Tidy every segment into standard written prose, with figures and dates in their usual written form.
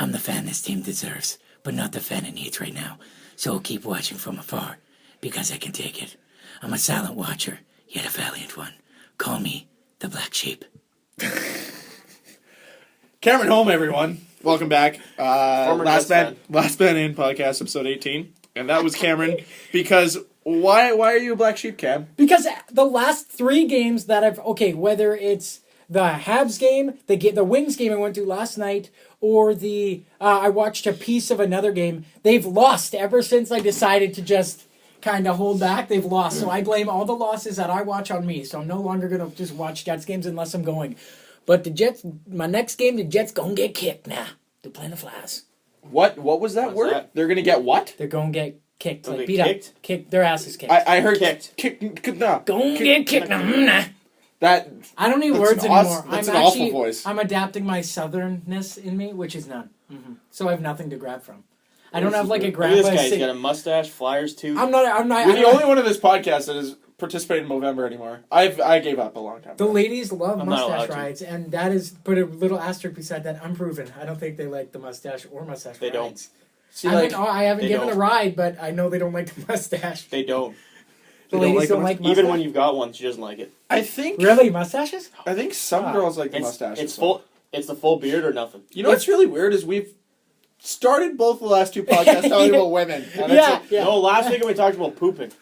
I'm the fan this team deserves, but not the fan it needs right now. So I'll keep watching from afar, because I can take it. I'm a silent watcher, yet a valiant one. Call me the Black Sheep. Cameron Home, everyone. Welcome back. Last Jets Man In podcast, episode 18. And that was Cameron, because why are you a black sheep, Cam? Because the last 3 games that whether it's the Habs game, the Wings game I went to last night, or I watched a piece of another game, they've lost ever since I decided to just kind of hold back. They've lost. So I blame all the losses that I watch on me. So I'm no longer going to just watch Jets games unless I'm going. But the Jets, my next game, the Jets going to get kicked now. They're playing the Flyers. What was that word? that? They're going to get what? They're going to get kicked. They'll Like get beat kicked? up. Kicked. Their asses kicked. I heard Kicked. Going to get kicked now. That. I don't need That's words an anymore. that's an awful voice. I'm adapting my southernness in me, which is none. Mm-hmm. So I have nothing to grab from. I don't have like a Look grandpa. at this guy. He's got a mustache, Flyers too. I'm not. You're the only one of this podcast that is participating in Movember anymore. I gave up a long time The ago. ladies love I'm not mustache allowed to. rides, and that is put a little asterisk beside that. Unproven. I don't think they like the mustache or mustache They don't. rides. See, I haven't they given don't. a ride, but I know they don't like the mustache. They don't. The They don't ladies like don't the like mustache. Even when you've got one, she doesn't like it. I think Really? Mustaches? I think some girls like the mustache. It's full. It's the full beard or nothing. You know what's really weird is we've started both the last 2 podcasts talking about women. And Yeah. No, last week we talked about pooping.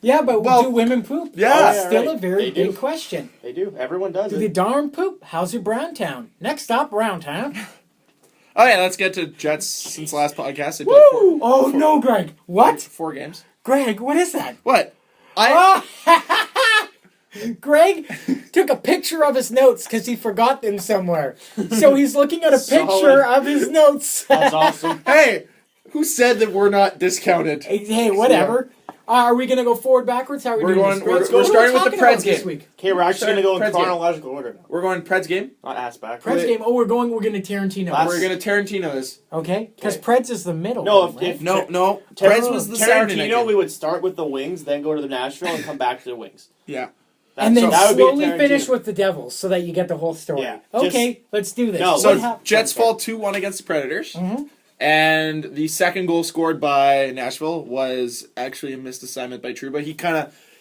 Yeah, but Well, do women poop? yeah. That's Yeah, still right. a very They do. big question. They do. Everyone does Do it. they darn poop? How's your Brown Town? Next stop, Brown Town. Oh yeah, let's get to Jets since last podcast. They played Woo! Oh no, Greg. What? 4 games. Greg, what is that? What? Greg took a picture of his notes because he forgot them somewhere. So he's looking at a picture Solid. of his notes. That's awesome. Hey, who said that we're not discounted? Hey, whatever. Are we going to go forward, backwards? How are we We're doing going- this? we're What are we starting with the talking Preds about this game. week? Okay, we're actually gonna go in Preds game. chronological order now. We're going Preds game. Not ass back. Preds game. Oh, we're going to Tarantino. Last- We're gonna Tarantino this. Okay? Because Okay. Preds is the middle. No, one, right? if No. Tar- Preds was the Saturday night Tarantino, game. we would start with the Wings, then go to the Nashville, and come back to the Wings. Yeah. And then that would be a slowly Tarantino. finish with the Devils so that you get the whole story. Yeah, Okay, let's do this. No, What So hap- Jets fall 2-1 against the Predators. Mm-hmm. And the second goal scored by Nashville was actually a missed assignment by Trouba.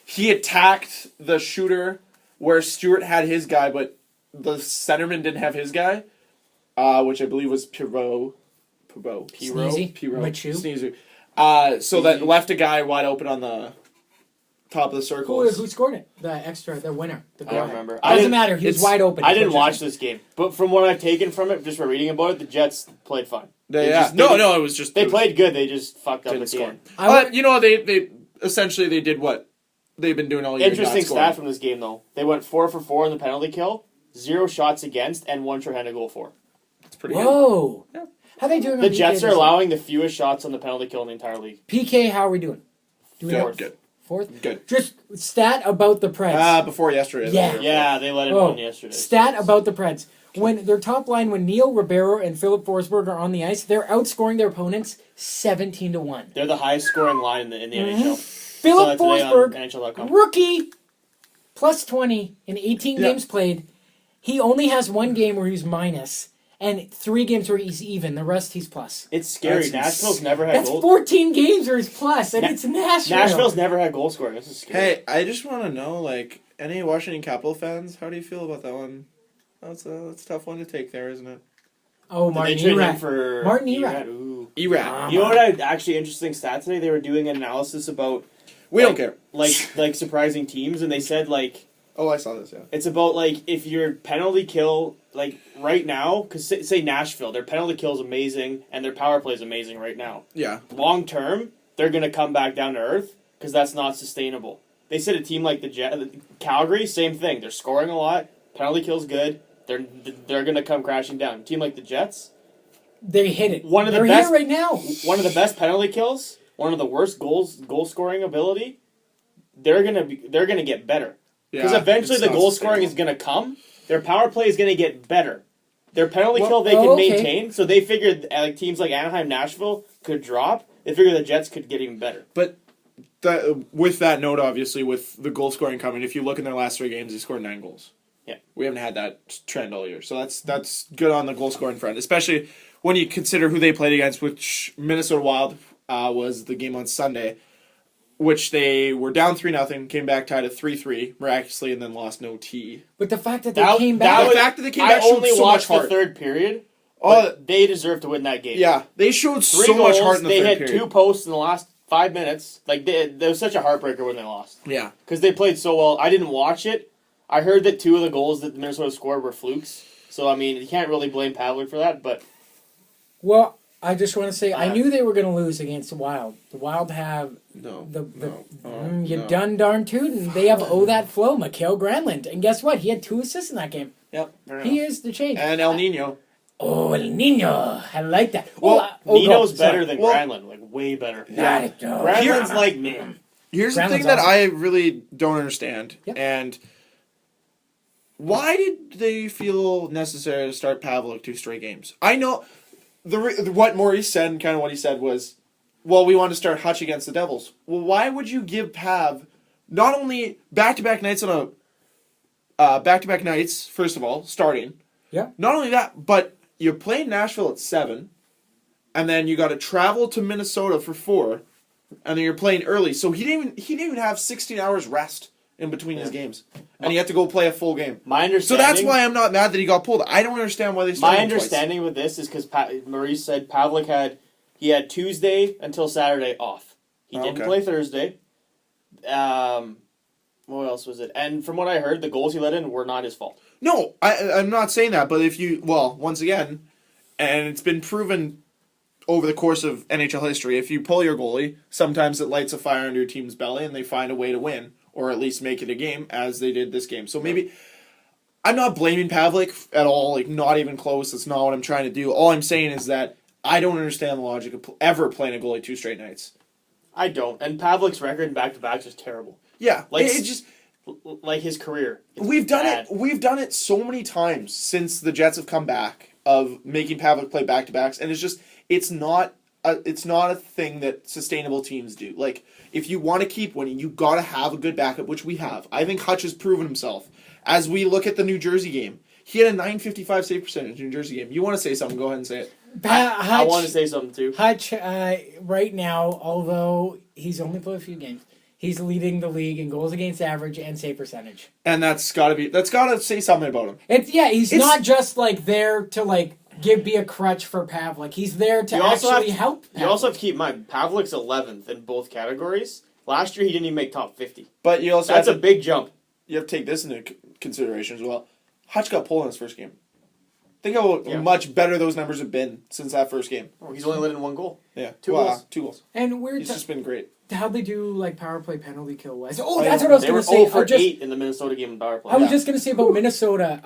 He attacked the shooter where Stewart had his guy, but the centerman didn't have his guy, which I believe was Pirot. Sneezy? Machu? Sneezy. So that left a guy wide open on the top of the circle. Who scored it? The winner. The I don't guy. remember. Doesn't matter. He was it's- wide open. I didn't watch this game, but from what I've taken from it, just by reading about it, the Jets played fine. They just- they did- it was just They played good. They just fucked up didn't at the score. end. They essentially they did what they've been doing all year. Interesting not scoring. stat from this game, though. They went 4 for 4 in the penalty kill, 0 shots against, and 1 shorthanded goal for. It's pretty good. Whoa. Yeah. How they doing The on PK Jets are this year? allowing the fewest shots on the penalty kill in the entire league. PK, how are we doing? Do we know? Good. Fourth? Good. Just stat about the Preds. Before yesterday. Yeah. Yeah, they let it run yesterday. Stat about the Preds. When their top line, when Neil Ribeiro and Philip Forsberg are on the ice, they're outscoring their opponents 17-1. They're the highest scoring line in the NHL. Philip Saw that today on Forsberg, NHL.com. rookie, plus 20 in 18 Yeah. games played. He only has 1 game where he's minus, and 3 games where he's even. The rest he's plus. It's scary. That's Nashville's never had That's goal. 14 games where he's plus, and it's Nashville. Nashville's never had goal scoring. This is scary. Hey, I just want to know, like, any Washington Capital fans, how do you feel about that one? That's a tough one to take there, isn't it? Oh, Did Martin they trade him Erat. for Martin Erat. Ooh. Erat. You know what? Actually, interesting stat today. They were doing an analysis about We don't care. like surprising teams, and they said like Oh, I saw this, yeah. it's about like if your penalty kill like right now, because say Nashville, their penalty kill is amazing and their power play is amazing right now. Yeah. Long term, they're gonna come back down to earth because that's not sustainable. They said a team like the Calgary, same thing. They're scoring a lot, penalty kill's good. They're gonna come crashing down. A team like the Jets, They hit it. One of the They're best- here right now. one of the best penalty kills, one of the worst goal scoring ability. They're gonna get better because eventually it's the not goal scoring is sustainable. gonna come. Their power play is gonna get better. Their penalty Well, kill they can okay. maintain. So they figured teams like Anaheim, Nashville could drop. They figured the Jets could get even better. But with that note, obviously, with the goal scoring coming, if you look in their last 3 games, they scored 9 goals. Yeah. We haven't had that trend all year. So that's good on the goal scoring front, especially when you consider who they played against, which Minnesota Wild was the game on Sunday, which they were down 3-0, came back tied at 3-3 miraculously, and then lost no T. But the fact that they came back, the fact that they came back I only showed so watched much the heart. third period. But they deserve to win that game. Yeah, they showed 3 so goals, much heart in the third They period. had 2 posts in the last 5 minutes. Like, there was such a heartbreaker when they lost. Yeah. Because they played so well. I didn't watch it. I heard that 2 of the goals that Minnesota scored were flukes. So, I mean, you can't really blame Pavlik for that, but... well, I just want to say, I knew they were going to lose against the Wild. The Wild have done darn tootin'. They have that flow, Mikael Granlund. And guess what? He had 2 assists in that game. Yep. He is the change. And El Nino. Oh, El Nino. I like that. Nino's better than Granlund. Like, way better. Yeah. Granlund's like, man. Here's the thing Granlund's that awesome. I really don't understand. Yep. And why did they feel necessary to start Pavlik 2 straight games? I know what Maurice said and kind of what he said was, well, we want to start Hutch against the Devils. Well, why would you give Pav not only back-to-back nights first of all, starting. Yeah. Not only that, but you play Nashville at 7, and then you got to travel to Minnesota for 4, and then you're playing early. So he didn't even have 16 hours rest in between his games, and he had to go play a full game. My understanding. So that's why I'm not mad that he got pulled. I don't understand why they started My him twice. understanding with this is because Maurice said Pavlik had Tuesday until Saturday off. He didn't play Thursday. What else was it? And from what I heard, the goals he let in were not his fault. No, I'm not saying that, but once again, and it's been proven over the course of NHL history, if you pull your goalie, sometimes it lights a fire under your team's belly and they find a way to win, or at least make it a game, as they did this game. So maybe, I'm not blaming Pavlik at all, like not even close, that's not what I'm trying to do. All I'm saying is that I don't understand the logic of ever playing a goalie 2 straight nights. I don't. And Pavlik's record in back-to-backs is terrible. Yeah, Like, it just... Like his career. We've done it so many times since the Jets have come back of making Pavlik play back-to-backs, and it's not a thing that sustainable teams do. Like, if you want to keep winning, you got to have a good backup, which we have. I think Hutch has proven himself. As we look at the New Jersey game, he had a .955 save percentage in the New Jersey game. You want to say something, go ahead and say it. I want to say something too. Hutch, right now, although he's only played a few games, he's leading the league in goals against average and save percentage. And that's got to say something about him. He's not just like there to like be a crutch for Pavlik. He's there to actually help Pavlik. You also have to keep in mind, Pavlik's 11th in both categories. Last year, he didn't even make top 50. But you also That's a big jump. You have to take this into consideration as well. Hutch got pulled in his first game. Think how much better those numbers have been since that first game. Oh, he's only let in 1 goal. Yeah. 2 goals. 2 goals. And It's just been great. How'd they do like power play penalty kill wise? Oh, that's what I was They going were to say. 0 for 8 in the Minnesota game in power play. I was just going to say about Minnesota.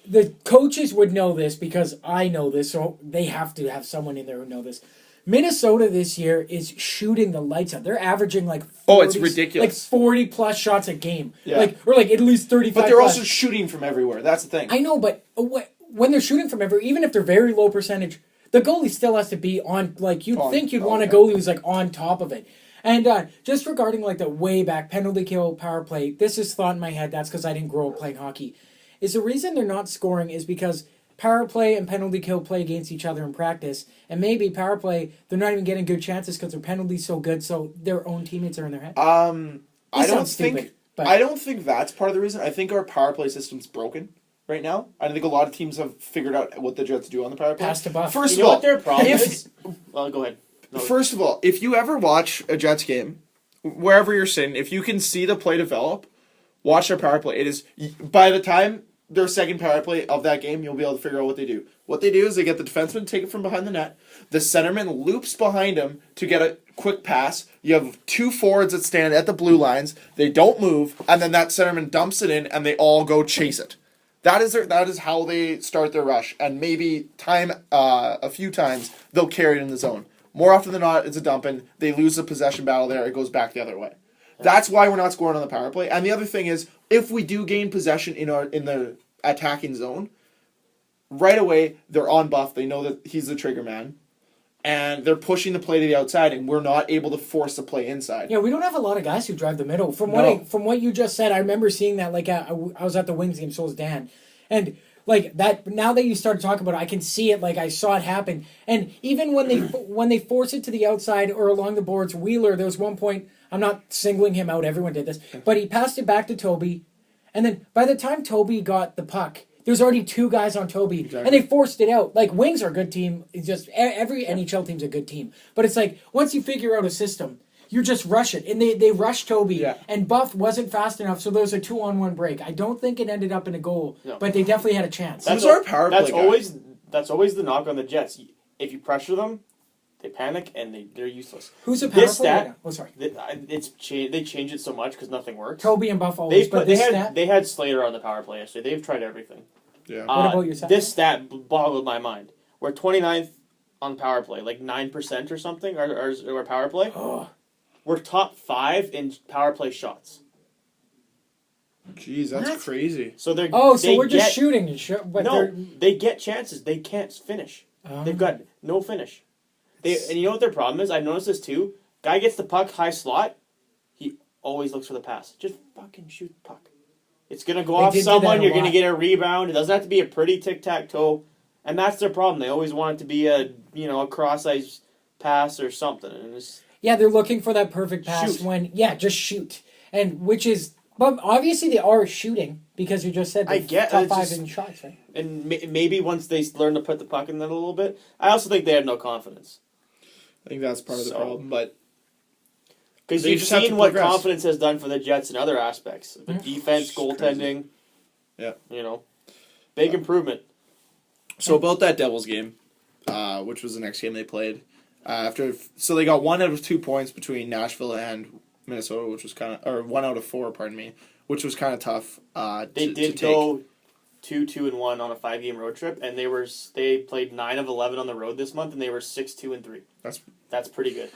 The coaches would know this because I know this, so they have to have someone in there who know this. Minnesota this year is shooting the lights out. They're averaging like 40, it's ridiculous. like 40 plus shots a game. Yeah. Or at least 35. But they're plus. also shooting from everywhere. That's the thing. I know, but when they're shooting from everywhere, even if they're very low percentage, the goalie still has to be on. Like you'd think you'd want a goalie who's like on top of it. And just regarding like the way back penalty kill power play, this is thought in my head. That's because I didn't grow up playing hockey. Is the reason they're not scoring is because power play and penalty kill play against each other in practice, and maybe power play they're not even getting good chances because their penalty's so good, so their own teammates are in their head. I don't think that's part of the reason. I think our power play system's broken right now. I think a lot of teams have figured out what the Jets do on the power play. Pass to buff. First You of know all, what their problem is? Well, go ahead. No. First of all, if you ever watch a Jets game, wherever you're sitting, if you can see the play develop, watch their power play. It is, by the time their second power play of that game, you'll be able to figure out what they do. What they do is they get the defenseman to take it from behind the net. The centerman loops behind him to get a quick pass. You have 2 forwards that stand at the blue lines. They don't move, and then that centerman dumps it in, and they all go chase it. That is how they start their rush, and maybe a few times they'll carry it in the zone. More often than not, it's a dumping. They lose the possession battle there. It goes back the other way. That's why we're not scoring on the power play. And the other thing is, if we do gain possession in the attacking zone, right away they're on buff. They know that he's the trigger man, and they're pushing the play to the outside, and we're not able to force the play inside. Yeah, we don't have a lot of guys who drive the middle. From No. what you just said, I remember seeing that. Like I was at the Wings game, so was Dan, and like that. Now that you started talking about it, I can see it. Like I saw it happen. And even when they force it to the outside or along the boards, Wheeler. There was one point. I'm not singling him out. Everyone did this, but he passed it back to Toby, and then by the time Toby got the puck, there's already two guys on Toby, and they forced it out. Like Wings are a good team. It's just every NHL team's a good team, but it's like once you figure out a system, you just rush it, and they rushed Toby, and Buff wasn't fast enough, so there was a 2-on-1 break. I don't think it ended up in a goal, but they definitely had a chance. Who's our power play guy? That's always the knock on the Jets. If you pressure them, they panic and they're useless. Who's a power play? Oh, sorry. They change it so much because nothing works. Toby and Buff always. They had Slater on the power play yesterday. They've tried everything. Yeah. What about your stat? This stat boggled my mind. We're 29th on power play, like 9% or something. Our power play. We're top 5 in power play shots. Jeez, that's crazy. So they're we're just shooting. But no, they get chances. They can't finish. They've got no finish. And you know what their problem is? I've noticed this too. Guy gets the puck high slot. He always looks for the pass. Just fucking shoot the puck. It's gonna go off someone. You're gonna get a rebound. It doesn't have to be a pretty tic-tac-toe. And that's their problem. They always want it to be a cross-ice pass or something. And they're looking for that perfect pass just shoot. And which is, but obviously they are shooting because you just said top 5 in shots, right? And maybe once they learn to put the puck in that a little bit, I also think they have no confidence. I think that's part of the problem, but because you've seen what confidence has done for the Jets in other aspects, the defense, goaltending. Yeah, big improvement. So about that Devils game, which was the next game they played, so they got 1 out of 2 points between Nashville and Minnesota, which was or 1 out of 4, pardon me, which was kind of tough. They did go 2-2-1 on a 5-game road trip, and they played 9 of 11 on the road this month, and they were 6-2-3. That's pretty good.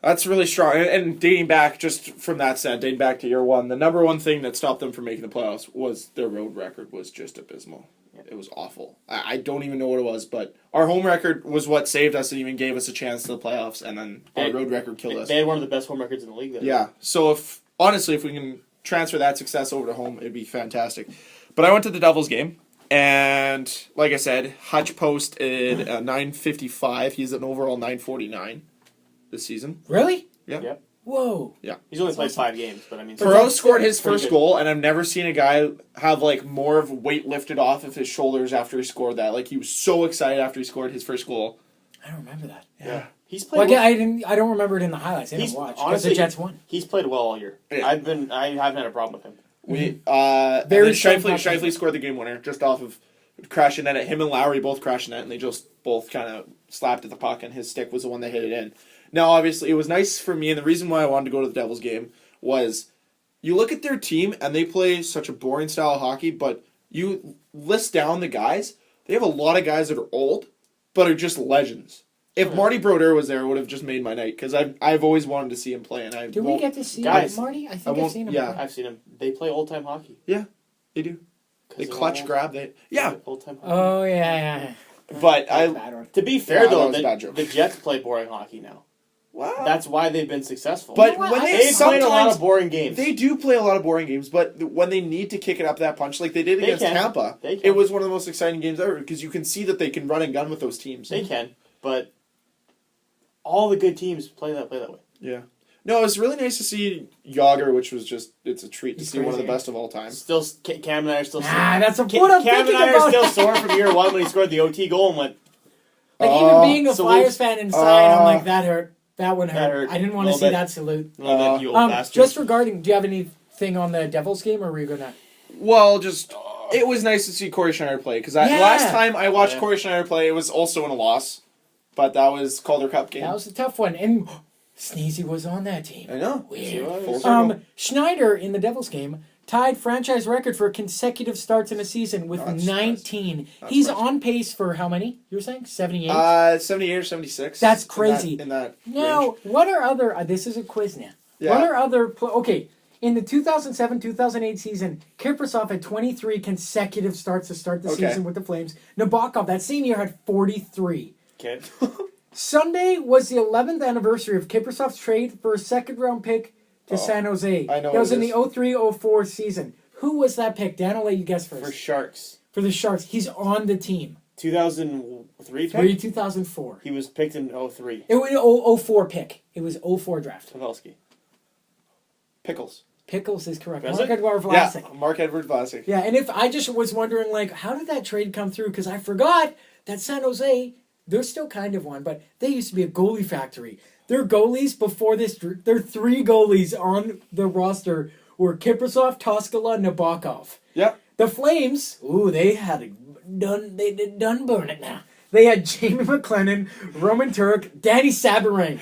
That's really strong. And dating back, just from that set, dating back to year 1, the number one thing that stopped them from making the playoffs was their road record was just abysmal. Yeah. It was awful. I don't even know what it was, but our home record was what saved us and even gave us a chance to the playoffs, and then our road record killed us. They had one of the best home records in the league. Yeah. So if we can transfer that success over to home, it'd be fantastic. But I went to the Devils game, and like I said, Hutch posted a 955. He's an overall 949 this season. Really? Yeah. Yep. Whoa. Yeah. He's only played 5 games, but I mean... Perot scored his first goal, and I've never seen a guy have, more of weight lifted off of his shoulders after he scored that. He was so excited after he scored his first goal. I don't remember that. Yeah. He's played I don't remember it in the highlights. I didn't watch, because the Jets won. He's played well all year. Yeah. I haven't had a problem with him. Shifley scored the game winner just off of crashing net. Him and Lowry both crashed net, and they just both kind of slapped at the puck, and his stick was the one that hit it in. Now, obviously, it was nice for me, and the reason why I wanted to go to the Devils game was you look at their team, and they play such a boring style of hockey, but you list down the guys, they have a lot of guys that are old, but are just legends. If Marty Brodeur was there, it would have just made my night, because I've always wanted to see him play. And Did we get to see Marty? I think I've seen him. Yeah. I've seen him. They play old-time hockey. Yeah, they do. They clutch grab. Old-time hockey. Oh, yeah. But to be fair, though, that was a bad joke. the Jets play boring hockey now. Wow. That's why they've been successful. But when when they've played a lot of boring games. They do play a lot of boring games, but when they need to kick it up that punch, like they did against Tampa, it was one of the most exciting games ever, because you can see that they can run and gun with those teams. They can, but all the good teams play that way. Yeah. No, it was really nice to see Yager, which was it's a treat to see one of the best of all time. Still, Cam and I are still sore. That's what I'm Cam thinking and I about. are still sore from year 1 when he scored the OT goal and went... even being a Flyers fan inside, I'm like, that hurt. That one hurt. I didn't want to see that salute. You old bastard. Just regarding, do you have anything on the Devils game, or were you going to... Well, it was nice to see Corey Schneider play, because last time I watched Corey Schneider play, it was also in a loss, but that was Calder Cup game. That was a tough one, and Sneezy was on that team. I know. Weird. Schneider, in the Devils game, tied franchise record for consecutive starts in a season with 19. He's on pace for how many? You were saying 78? 78 or 76. That's crazy. In that now, range. what are other... this is a quiz now. Yeah. What are other... okay, in the 2007-2008 season, Kaprizov had 23 consecutive starts to start the season with the Flames. Nabokov, that same year, had 43. Okay. Sunday was the 11th anniversary of Kaprizov's trade for a second-round pick to San Jose. I know that was in the 03-04 season. Who was that pick? Dan, I'll let you guess first. For Sharks. for the Sharks. He's on the team. 2003 2004. He was picked in 03. It was 04 pick. It was 04 draft. Pavelski. Pickles. Pickles is correct. Was it? Marc-Édouard Vlasic. Yeah, Marc-Édouard Vlasic. Yeah, and if I just was wondering, like, how did that trade come through? Because I forgot that San Jose, they're still kind of one, but they used to be a goalie factory. Their goalies before this, their 3 goalies on the roster were Kiprasov, Toskala, Nabokov. Yep. The Flames, they did done burn it now. They had Jamie McLennan, Roman Turek, Danny Sabarin.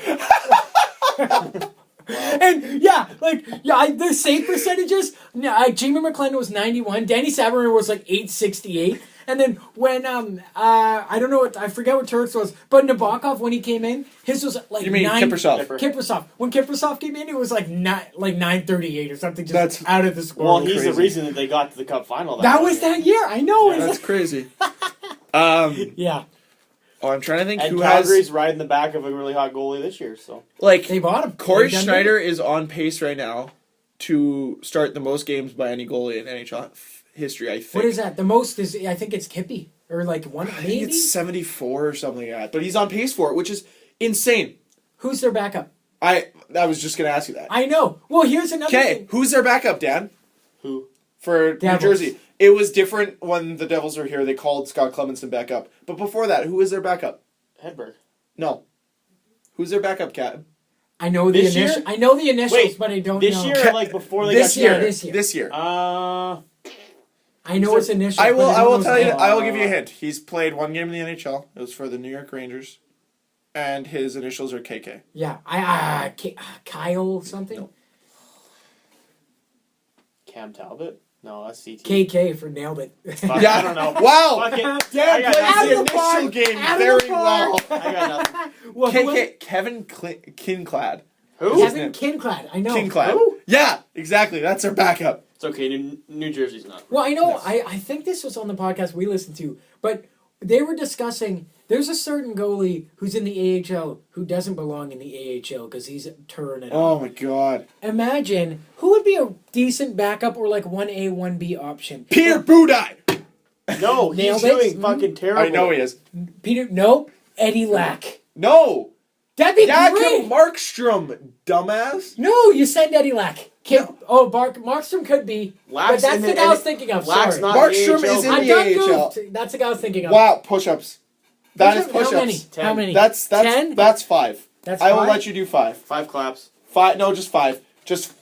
And the save percentages. Jamie McLennan was 91. Danny Sabarin was like 868. And then when I don't know what, I forget what Turks was, but Nabokov when he came in, his was like You mean Kiprasov? Kiprasov. When Kiprasov came in, it was like 938 or something, just That's out of the score. Well, he's the crazy. reason that they got to the Cup final. That was that year. I know. That's crazy. Yeah. Oh, I'm trying to think And who Calgary's has riding the back of a really hot goalie this year. So like They bought him. Corey They've done Schneider is on pace right now to start the most games by any goalie in NHL history. I think. What is that? The most is, I think it's Kippy. Or like one, I think maybe? it's 74 or something like that. But he's on pace for it, which is insane. Who's their backup? I was just gonna ask you that. I know. Well, here's another Okay, thing. who's their backup, Dan? who? For Devils. New Jersey. It was different when the Devils were here. They called Scott Clemenson back up. But before that, who was their backup? Hedberg. No. Who's their backup, Cat? I know the This year? initials. I know the initials, Wait, but I don't This know. year, or like before they This got year. started? This year. This year. I know it's initials. I will. but I don't will know tell his you. name. I will give you a hint. He's played one game in the NHL. It was for the New York Rangers, and his initials are KK. Yeah, Kyle something. No. Cam Talbot? No, that's CT. KK for nailed it. Fuck, Yeah. I don't know. Wow. Fuck it. Dan I got plays nothing. the Out of the park. initial game Out of the very park. well. I got nothing. Well, KK Kevin Kinclad. Who? Kevin Kinclad. I know. Kinclad. Who? Yeah, exactly. That's our backup. It's okay. New Jersey's not. Well, I know. Yes. I think this was on the podcast we listened to, but they were discussing. There's a certain goalie who's in the AHL who doesn't belong in the AHL because he's turning it. Oh my god. Imagine who would be a decent backup or like 1A, 1B option. Peter Budaj. No, he's Nailed it. doing fucking terrible. I know he is. Peter, no, Eddie Lack. No. That'd be Jakob great. Markstrom, dumbass. No, you said Eddie Lack. Markstrom could be. Lack's but that's in the the- guy I was thinking of. Lack's Sorry. not Markstrom AHL. is in I the got AHL. goofed. That's the guy I was thinking of. Wow, push-ups. That is How many? push-ups. How many? That's 10? that's 5. That's I will 5? let you do 5. 5 claps. 5. No, just 5. Just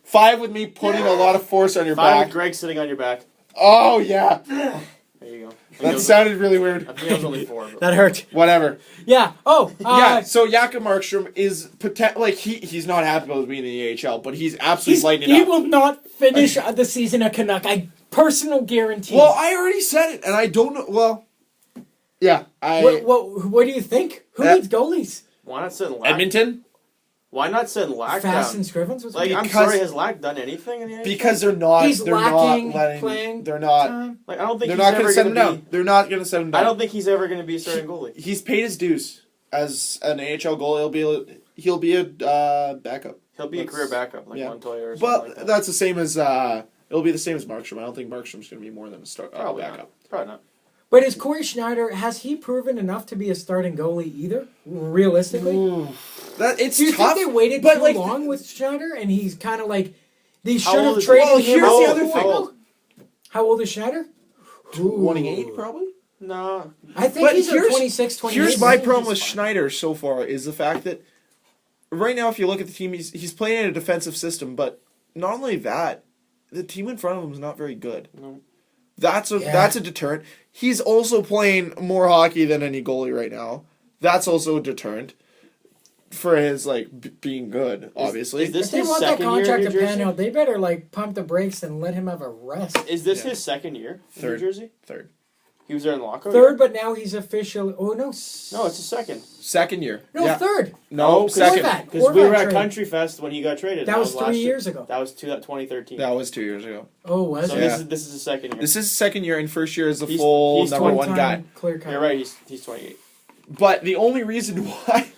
5 with me putting a lot of force on your 5 back. with Greg sitting on your back. Oh yeah, There you go. that sounded really weird. I think it was only 4. But That hurt. Whatever. Yeah. Oh. Yeah. So Jakob Markstrom is like he's not happy about being in the AHL, but he's absolutely lighting He it up. will not finish the season a Canuck. I personal guarantee. Well, I already said it, and I don't know. Well, yeah, what do you think? Who Yeah. needs goalies? why not send Lack? Edmonton Why not send Lack Fast down? and Scrivens was Like, I'm Because- sorry, has Lack done anything in the NHL? because they're not. He's they're lacking not letting. playing They're not. time. Like, I don't think They're he's not going ever to send going him to down. be. They're not going to send him down. I don't think he's ever going to be a starting goalie. He's paid his dues as an AHL goalie. He'll be a backup. He'll be a career backup, like yeah. Montoya or something But like that. that's the same as it'll be the same as Markstrom. I don't think Markstrom's going to be more than a Probably backup. not. Probably not. But is Corey Schneider, has he proven enough to be a starting goalie either? Realistically? It's Do you tough. think they waited but too like, long with Schneider and he's kind of like, they How should old have is he? traded Well, him? here's the out other before? thing. How old is Schneider? 28 probably. No. I think But he's here's- 26, 28. Here's my think problem he's with fine. Schneider so far is the fact that right now, if you look at the team, he's playing in a defensive system. But not only that, the team in front of him is not very good. No. That's a deterrent. He's also playing more hockey than any goalie right now. That's also a deterrent for his being good. Obviously, is this If they his want that second year in contract New to pan Jersey? out, they better pump the brakes and let him have a rest. Is this Yeah. his second year in Third. New Jersey? third, He was there in the lockout? Third, but now he's official. Oh, no. No, it's his second. second year. No, Yeah. third. No, because second. Horvat. Because we were at trade. Country Fest when he got traded. That was last 3 year. years ago. That was 2013. That was 2 years ago. Oh, was So it? Yeah. this is his second year. This is his second year, and first year is the He's- full he's number one 20-time guy. Clear cut. You're right. He's 28. But the only reason why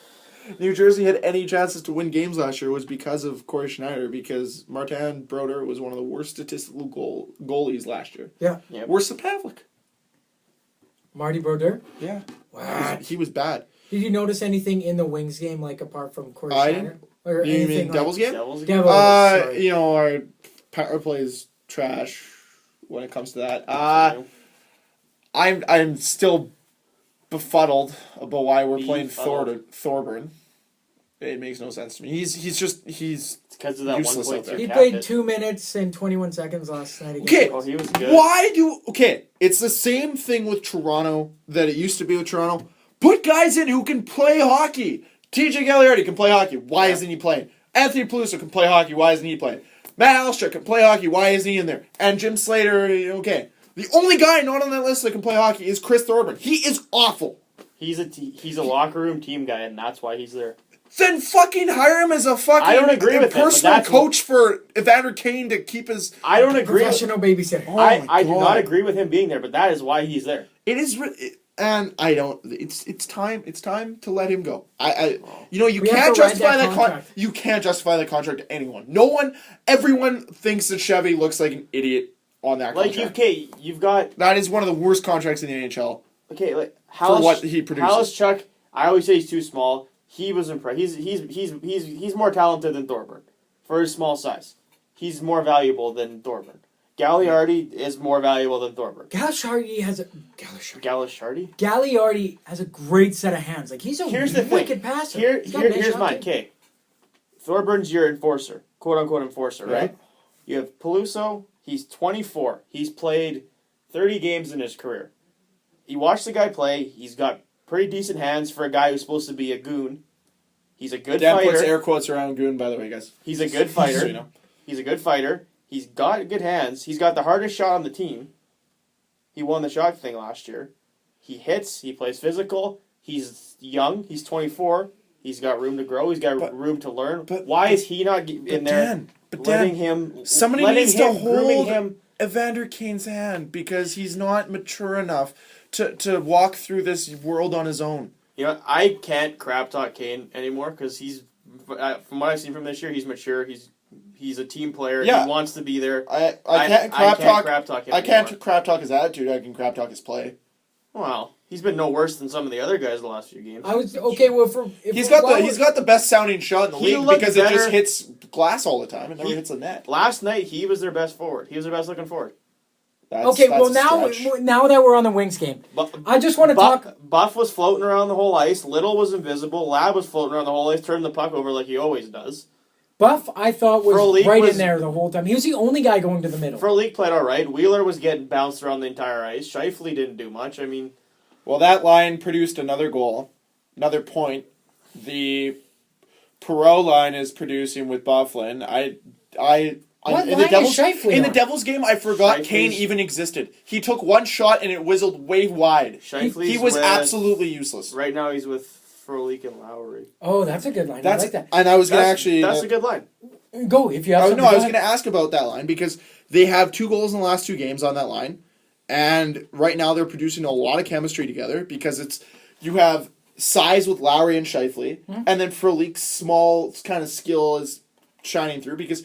New Jersey had any chances to win games last year was because of Corey Schneider, because Martin Brodeur was one of the worst statistical goalies last year. Yeah. Yep. Worse than Pavlik. Marty Brodeur. Yeah. Wow. He was bad. Did you notice anything in the Wings game, like apart from Corey I Schneider? Or You anything mean like Devils game? Devils. Devils, sorry. Our power play is trash when it comes to that. I'm still befuddled about why we're playing Thorburn. It makes no sense to me. He's because of that useless out 1.2 there. He cap played hit. 2 minutes and 21 seconds last night against Okay. the Oh, he was good. it's the same thing with Toronto that it used to be with Toronto. Put guys in who can play hockey. TJ Gagliardi can play hockey. Why isn't he playing? Anthony Peluso can play hockey. Why isn't he playing? Matt Alstra can play hockey. Why isn't he in there? And Jim Slater, okay. The only guy not on that list that can play hockey is Chris Thorburn. He is awful. He's a locker room team guy, and that's why he's there. Then fucking hire him as a fucking I don't agree with it, but personal that's coach for Evander Kane to keep his. I don't agree. professional babysitter. Oh I do God. not agree with him being there, but that is why he's there. It is, and I don't. It's time. It's time to let him go. You We have can't to ride justify that that contract. You can't justify that contract to anyone. No one. Everyone thinks that Chevy looks like an idiot on that Like contract. you've got That is one of the worst contracts in the NHL. like For what he produces. Chuck, I always say he's too small. He was impressed. He's more talented than Thorburn for his small size. He's more valuable than Thorburn. Galliardi is more valuable than Thorburn. Gagliardi has a great set of hands. Like he's a Here's the wicked thing. passer. Here's He's got a nice shot mine. game. Okay, Thorburns your enforcer, quote unquote enforcer, Yeah. right? You have Peluso. He's 24. He's played 30 games in his career. You watch the guy play. He's got pretty decent hands for a guy who's supposed to be a goon. He's a good Dan fighter. puts air quotes around Goon, by the way, guys. He's a good fighter. So you know. He's a good fighter. He's got good hands. He's got the hardest shot on the team. He won the shot thing last year. He hits. He plays physical. He's young. He's 24. He's got room to grow. He's got room to learn. Why is he not in there letting him... Somebody letting needs him, to grooming hold him. Evander Kane's hand because he's not mature enough to walk through this world on his own. You know, I can't crap talk Kane anymore because he's... from what I've seen from this year, he's mature. He's a team player. Yeah. He wants to be there. I can't crap talk. him I can't anymore. crap talk his attitude. I can crap talk his play. Well, he's been no worse than some of the other guys the last few games. I was okay. Well, He's got the best sounding shot in the He league looked because it better. just hits glass all the time. It never hits the net. Last night, he was their best forward. He was their best looking forward. That's well a now stretch. now that we're on the Wings game, But I just want to talk. Buff was floating around the whole ice. Little was invisible. Lab was floating around the whole ice, turning the puck over like he always does. Buff, I thought was Frolik right was- in there the whole time. He was the only guy going to the middle. Frolik played all right. Wheeler was getting bounced around the entire ice. Scheifele didn't do much. I mean, Well, that line produced another goal, another point. The Perot line is producing with Bufflin. What in line the is Scheifele in the on? Devils game, I forgot Scheifele's- Kane even existed. He took one shot and it whizzled way wide. Scheifele's He was with- absolutely useless. Right now, he's with Frolik and Lowry. Oh, that's a good line. I like that. And I was gonna That's, actually. that's a good line. Go if you have. I something was go going to ahead. ask about that line because they have 2 goals in the last 2 games on that line, and right now they're producing a lot of chemistry together because you have size with Lowry and Scheifele, and then Frolik's small kind of skill is shining through because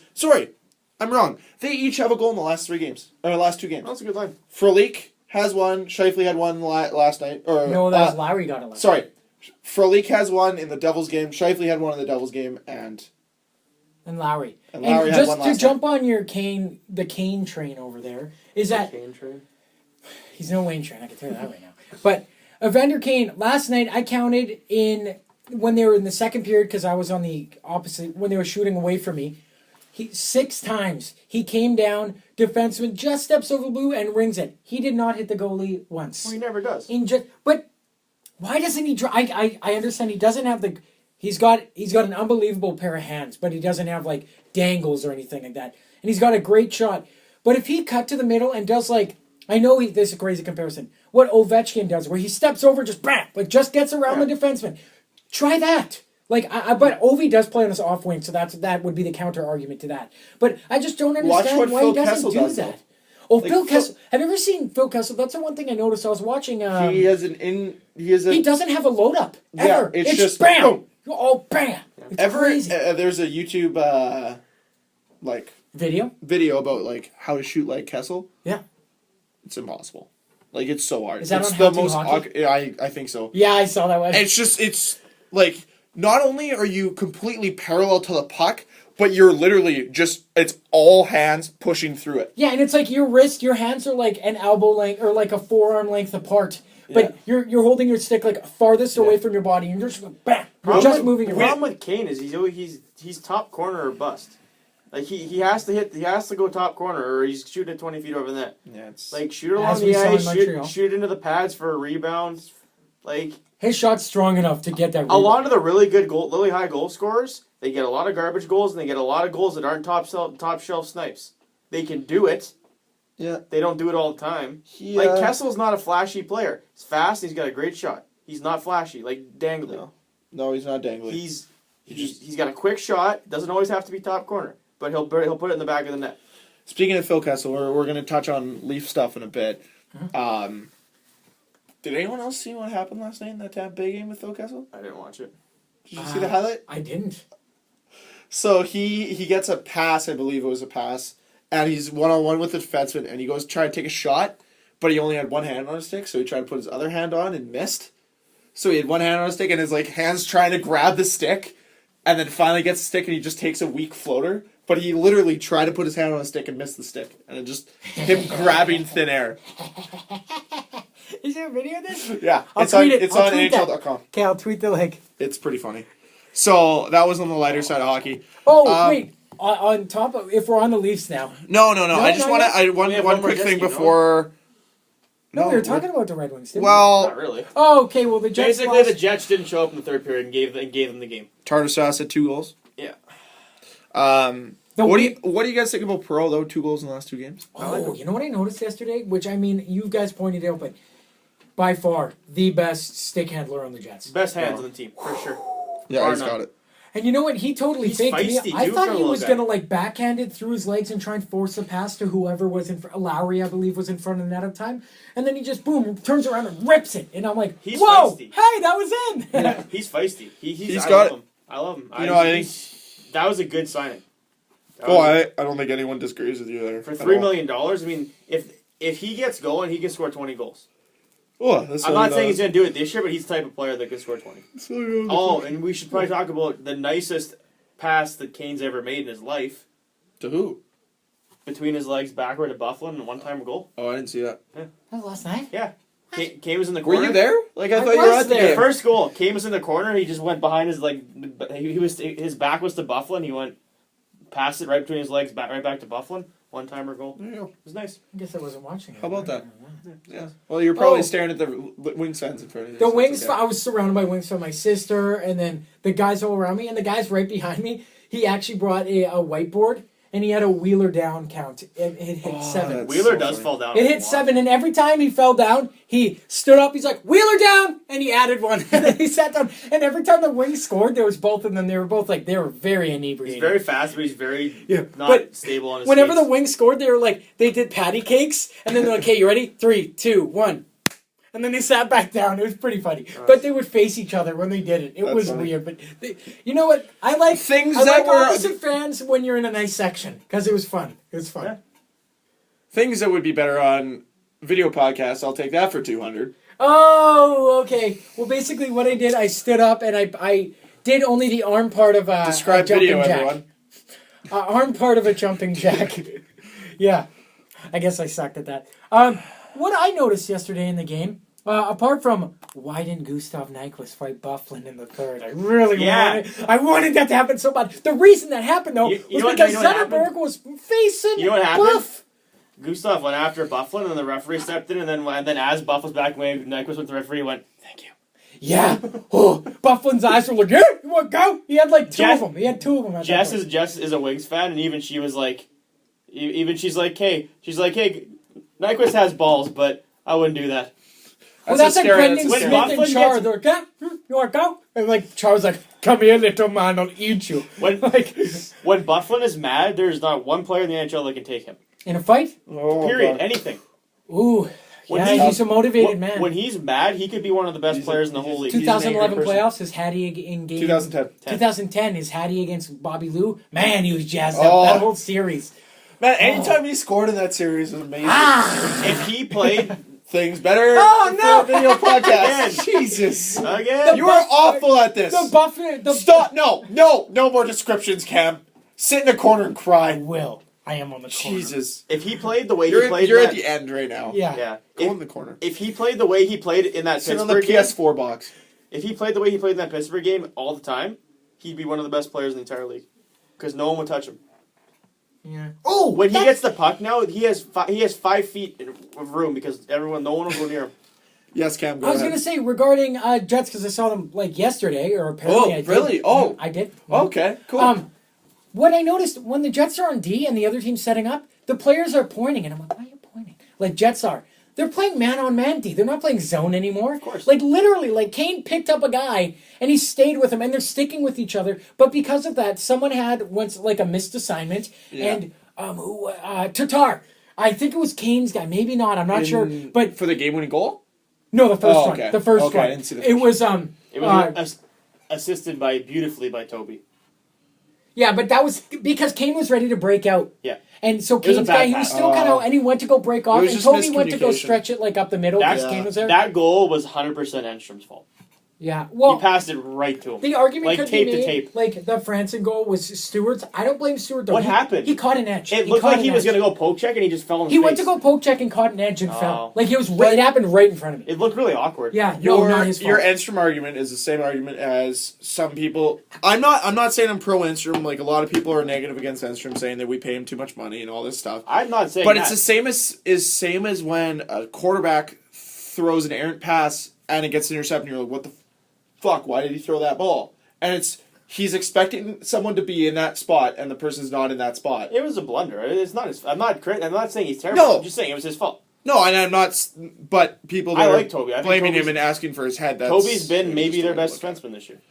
I'm wrong. They each have a goal in the last 3 games or last 2 games. That's a good line. Frolik has one. Scheifele had one last night. Or No, that was Lowry got it. sorry. Frolik has one in the Devils game. Scheifele had one in the Devils game, and Lowry. And Lowry had just one to last jump on your the Kane train over there is that Kane train. he's no Wayne train. I can tell you that right now. But Evander Kane last night I counted when they were in the second period because I was on the opposite when they were shooting away from me. 6 times he came down, defenseman just steps over the blue and rings it. He did not hit the goalie once. Well, he never does. But why doesn't he try? I understand he doesn't have the. He's got an unbelievable pair of hands, but he doesn't have like dangles or anything like that. And he's got a great shot. But if he cut to the middle and does like I know this is a crazy comparison. What Ovechkin does, where he steps over, just bam, like just gets around the defenseman. Try that. Like, but Ovi does play on his off wing, so that would be the counter argument to that. But I just don't understand what why Phil he doesn't Kessel do does, that. though. Oh, Like, Phil Kessel. Have you ever seen Phil Kessel? That's the one thing I noticed. I was watching. he has He doesn't have a load up ever. Yeah, it's just bam. boom. Oh, bam! It's crazy. There's a YouTube like Video? about like how to shoot like Kessel. Yeah. It's impossible. Like it's so hard. Is that it's on the How to most Hockey? I think so. Yeah, I saw that one. It's like not only are you completely parallel to the puck, but you're literally just it's all hands pushing through it. Yeah, and it's like your hands are like an elbow length or like a forearm length apart. But you're holding your stick like farthest away from your body, and you're just bam. You're just moving The your problem with Kane is he's top corner or bust. Like he has to go top corner or he's shooting at 20 feet over the net. Yeah, it's Like shoot along As we the saw in ice, Montreal. shoot into the pads for a rebound. Like His shot's strong enough to get that. a rebound. lot of the really high goal scorers, they get a lot of garbage goals and they get a lot of goals that aren't top shelf snipes. They can do it. yeah. They don't do it all the time. Yeah. Like Kessel's not a flashy player. He's fast. He's got a great shot. He's not flashy, like dangling. No, he's not dangling. He's got a quick shot. Doesn't always have to be top corner, but he'll put it in the back of the net. Speaking of Phil Kessel, we're going to touch on Leaf stuff in a bit. Did anyone else see what happened last night in that Tampa Bay game with Phil Kessel? I didn't watch it. Did you see the highlight? I didn't. So he gets a pass, I believe it was a pass, and he's one-on-one with the defenseman, and he goes to try to take a shot, but he only had one hand on his stick, so he tried to put his other hand on and missed. So he had one hand on his stick, and his like hands trying to grab the stick, and then finally gets the stick, and he just takes a weak floater. But he literally tried to put his hand on his stick and missed the stick, and it just him grabbing thin air. Is there a video of this? Yeah, I'll it's on tweet it. it's I'll on tweet that. NHL.com. Okay, I'll tweet the link. It's pretty funny. So that was on the lighter side of hockey. Oh, wait. On top of, if we're on the Leafs now. No. I just not want to. yet? One have one more quick thing Jets, before. No, we were talking about the Red Wings, didn't we? Well, Not really. Oh, okay, well, the Jets Basically, lost. the Jets didn't show up in the third period and gave them the game. Tartasas had 2 goals. Yeah. What do you guys think about Perreault though? 2 goals in the last 2 games. Oh, you know what I noticed yesterday? Which, I mean, you guys pointed out, but by far, the best stick handler on the Jets. Best hands on the team, for sure. Yeah, Bar he's none. got it. And you know what? He totally He's faked me. feisty, I too, thought for a he little was guy. going to, like, backhand it through his legs and try and force the pass to whoever was in front. Lowry, I believe, was in front of the net at the time. And then he just, boom, turns around and rips it. And I'm like, He's whoa, feisty. hey, that was in. Yeah, he's feisty. He's I got love it. him. I love him. You know, I think. That was a good signing. Oh, I don't think anyone disagrees with you there. For at $3 all. million, I mean, if he gets going, he can score 20 goals. Oh, that's I'm not saying he's going to do it this year, but he's the type of player that can score 20. gonna. Oh, and we should probably talk about the nicest pass that Kane's ever made in his life. To who? Between his legs backward to Buffalo and a one-time goal. Oh, I didn't see that. That was last night? Yeah. Kane was in the Were corner. you there? Like I I thought you were was at the there. game. First goal, Kane was in the corner. He just went behind his his back was to Buffalo, and he went past it right between his legs, right back to Buffalo. One-timer goal. There you go. It was nice. I guess I wasn't watching it. How about that? Yeah. Well, you're probably Oh. staring at the Wings fans in front of you. The so it's Wings, okay. I was surrounded by Wings from my sister, and then the guys all around me, and the guys right behind me, he actually brought a whiteboard, and he had a Wheeler down count. It hit 7. that's Wheeler so does funny. fall down. It a hit lot. 7, and every time he fell down, he stood up. He's like, Wheeler down! And he added one. And then he sat down. And every time the Wings scored, there was both of them. They were both like, they were very inebriated. He's very fast, but he's very not But stable on his Whenever skates. the Wings scored, they were like, they did patty cakes. And then they're like, okay, you ready? 3, 2, 1. And then they sat back down. It was pretty funny. But they would face each other when they did it. It That's was funny. weird. But you know what? I like Things I that like were- opposite fans when you're in a nice section. Because it was fun. It was fun. Yeah. Things that would be better on video podcasts. I'll take that for 200. Oh, okay. Well, basically what I did, I stood up and I did only the arm part of a Describe jumping video, jack. everyone. Arm part of a jumping jack. Yeah. I guess I sucked at that. What I noticed yesterday in the game, apart from why didn't Gustav Nyquist fight Bufflin in the third? I really wanted that to happen so bad. The reason that happened, though, You was know what- because you know what Zetterberg was facing You know what happened? Buff. Gustav went after Bufflin, and then the referee stepped in, and then as Buff was back away, Nyquist went to the referee and went, "Thank you." Yeah. Oh, Bufflin's eyes were like, yeah, you want to go? He had like two of them. He had 2 of them. At that Jess point. is a Wings fan, and even she was like, she's like, hey, Nyquist has balls, but I wouldn't do that. Well, That's that's like a scary- Brendan that's a Smith scary- and Char. They're like, yeah, you want to go? And like Char's like, come here, little man, I'll eat you. When Like when Bufflin is mad, there's not one player in the NHL that can take him. in a fight. Oh, Period. God. Anything. Ooh, he's a motivated man. When he's mad, he could be one of the best players in the whole league. 2011 playoffs, his Hattie in game. 2010, his Hattie against Bobby Lou. Man, he was jazzed up that whole series. Man, anytime he scored in that series was amazing. If he played things better. Oh, no! For a video podcast. Again. Jesus. Again. You are awful at this. Stop. No more descriptions, Cam. Sit in a corner and cry. I am on the corner. Jesus. If he played the way you're he played, you're at the end right now. Yeah. Go in the corner. If he played the way he played in that Sit Pittsburgh on the PS4 box. If he played the way he played in that Pittsburgh game all the time, he'd be one of the best players in the entire league. Because no one would touch him. Yeah. Oh, when he gets the puck now, he has 5 feet of room because no one will go near him. Yes, Cam. Go I was ahead. going to say regarding Jets because I saw them like yesterday or apparently I did. Really? Oh, I did. Okay, cool. What I noticed when the Jets are on D and the other team's setting up, the players are pointing, and I'm like, why are you pointing? Like Jets are. They're playing man-on-man D. They're not playing zone anymore. Of course. Like, literally, like, Kane picked up a guy, and he stayed with him, and they're sticking with each other. But because of that, someone had once, like, a missed assignment, and, Tatar. I think it was Kane's guy. Maybe not. I'm not sure. But for the game-winning goal? No, the first one. Okay. The first Okay, one. I didn't see the first one. It was assisted beautifully by Toby. Yeah, but that was because Kane was ready to break out. Yeah. And so Kane's guy, he was still kind of, and he went to go break off, and Toby went to go stretch it like up the middle because Kane was there. That goal was 100% Enstrom's fault. Yeah, well, he passed it right to him. The argument could be made, to tape. like the Franson goal was Stewart's. I don't blame Stewart though. What happened? He caught an edge. It looked like he was going to go poke check and he just fell on his face. He went to go poke check and caught an edge and fell. Like it happened right in front of me. It looked really awkward. Yeah, not his fault. Your Enstrom argument is the same argument as some people. I'm not saying I'm pro Enstrom. Like a lot of people are negative against Enstrom, saying that we pay him too much money and all this stuff. I'm not saying, but that. It's the same as when a quarterback throws an errant pass and it gets intercepted. And you're like, what the fuck, why did he throw that ball? And he's expecting someone to be in that spot and the person's not in that spot. It was a blunder. It's not his, I'm not saying he's terrible. No. I'm just saying it was his fault. No, and I'm not, but people that I are like Toby. blaming him and asking for his head, Toby's been maybe their best defenseman this year.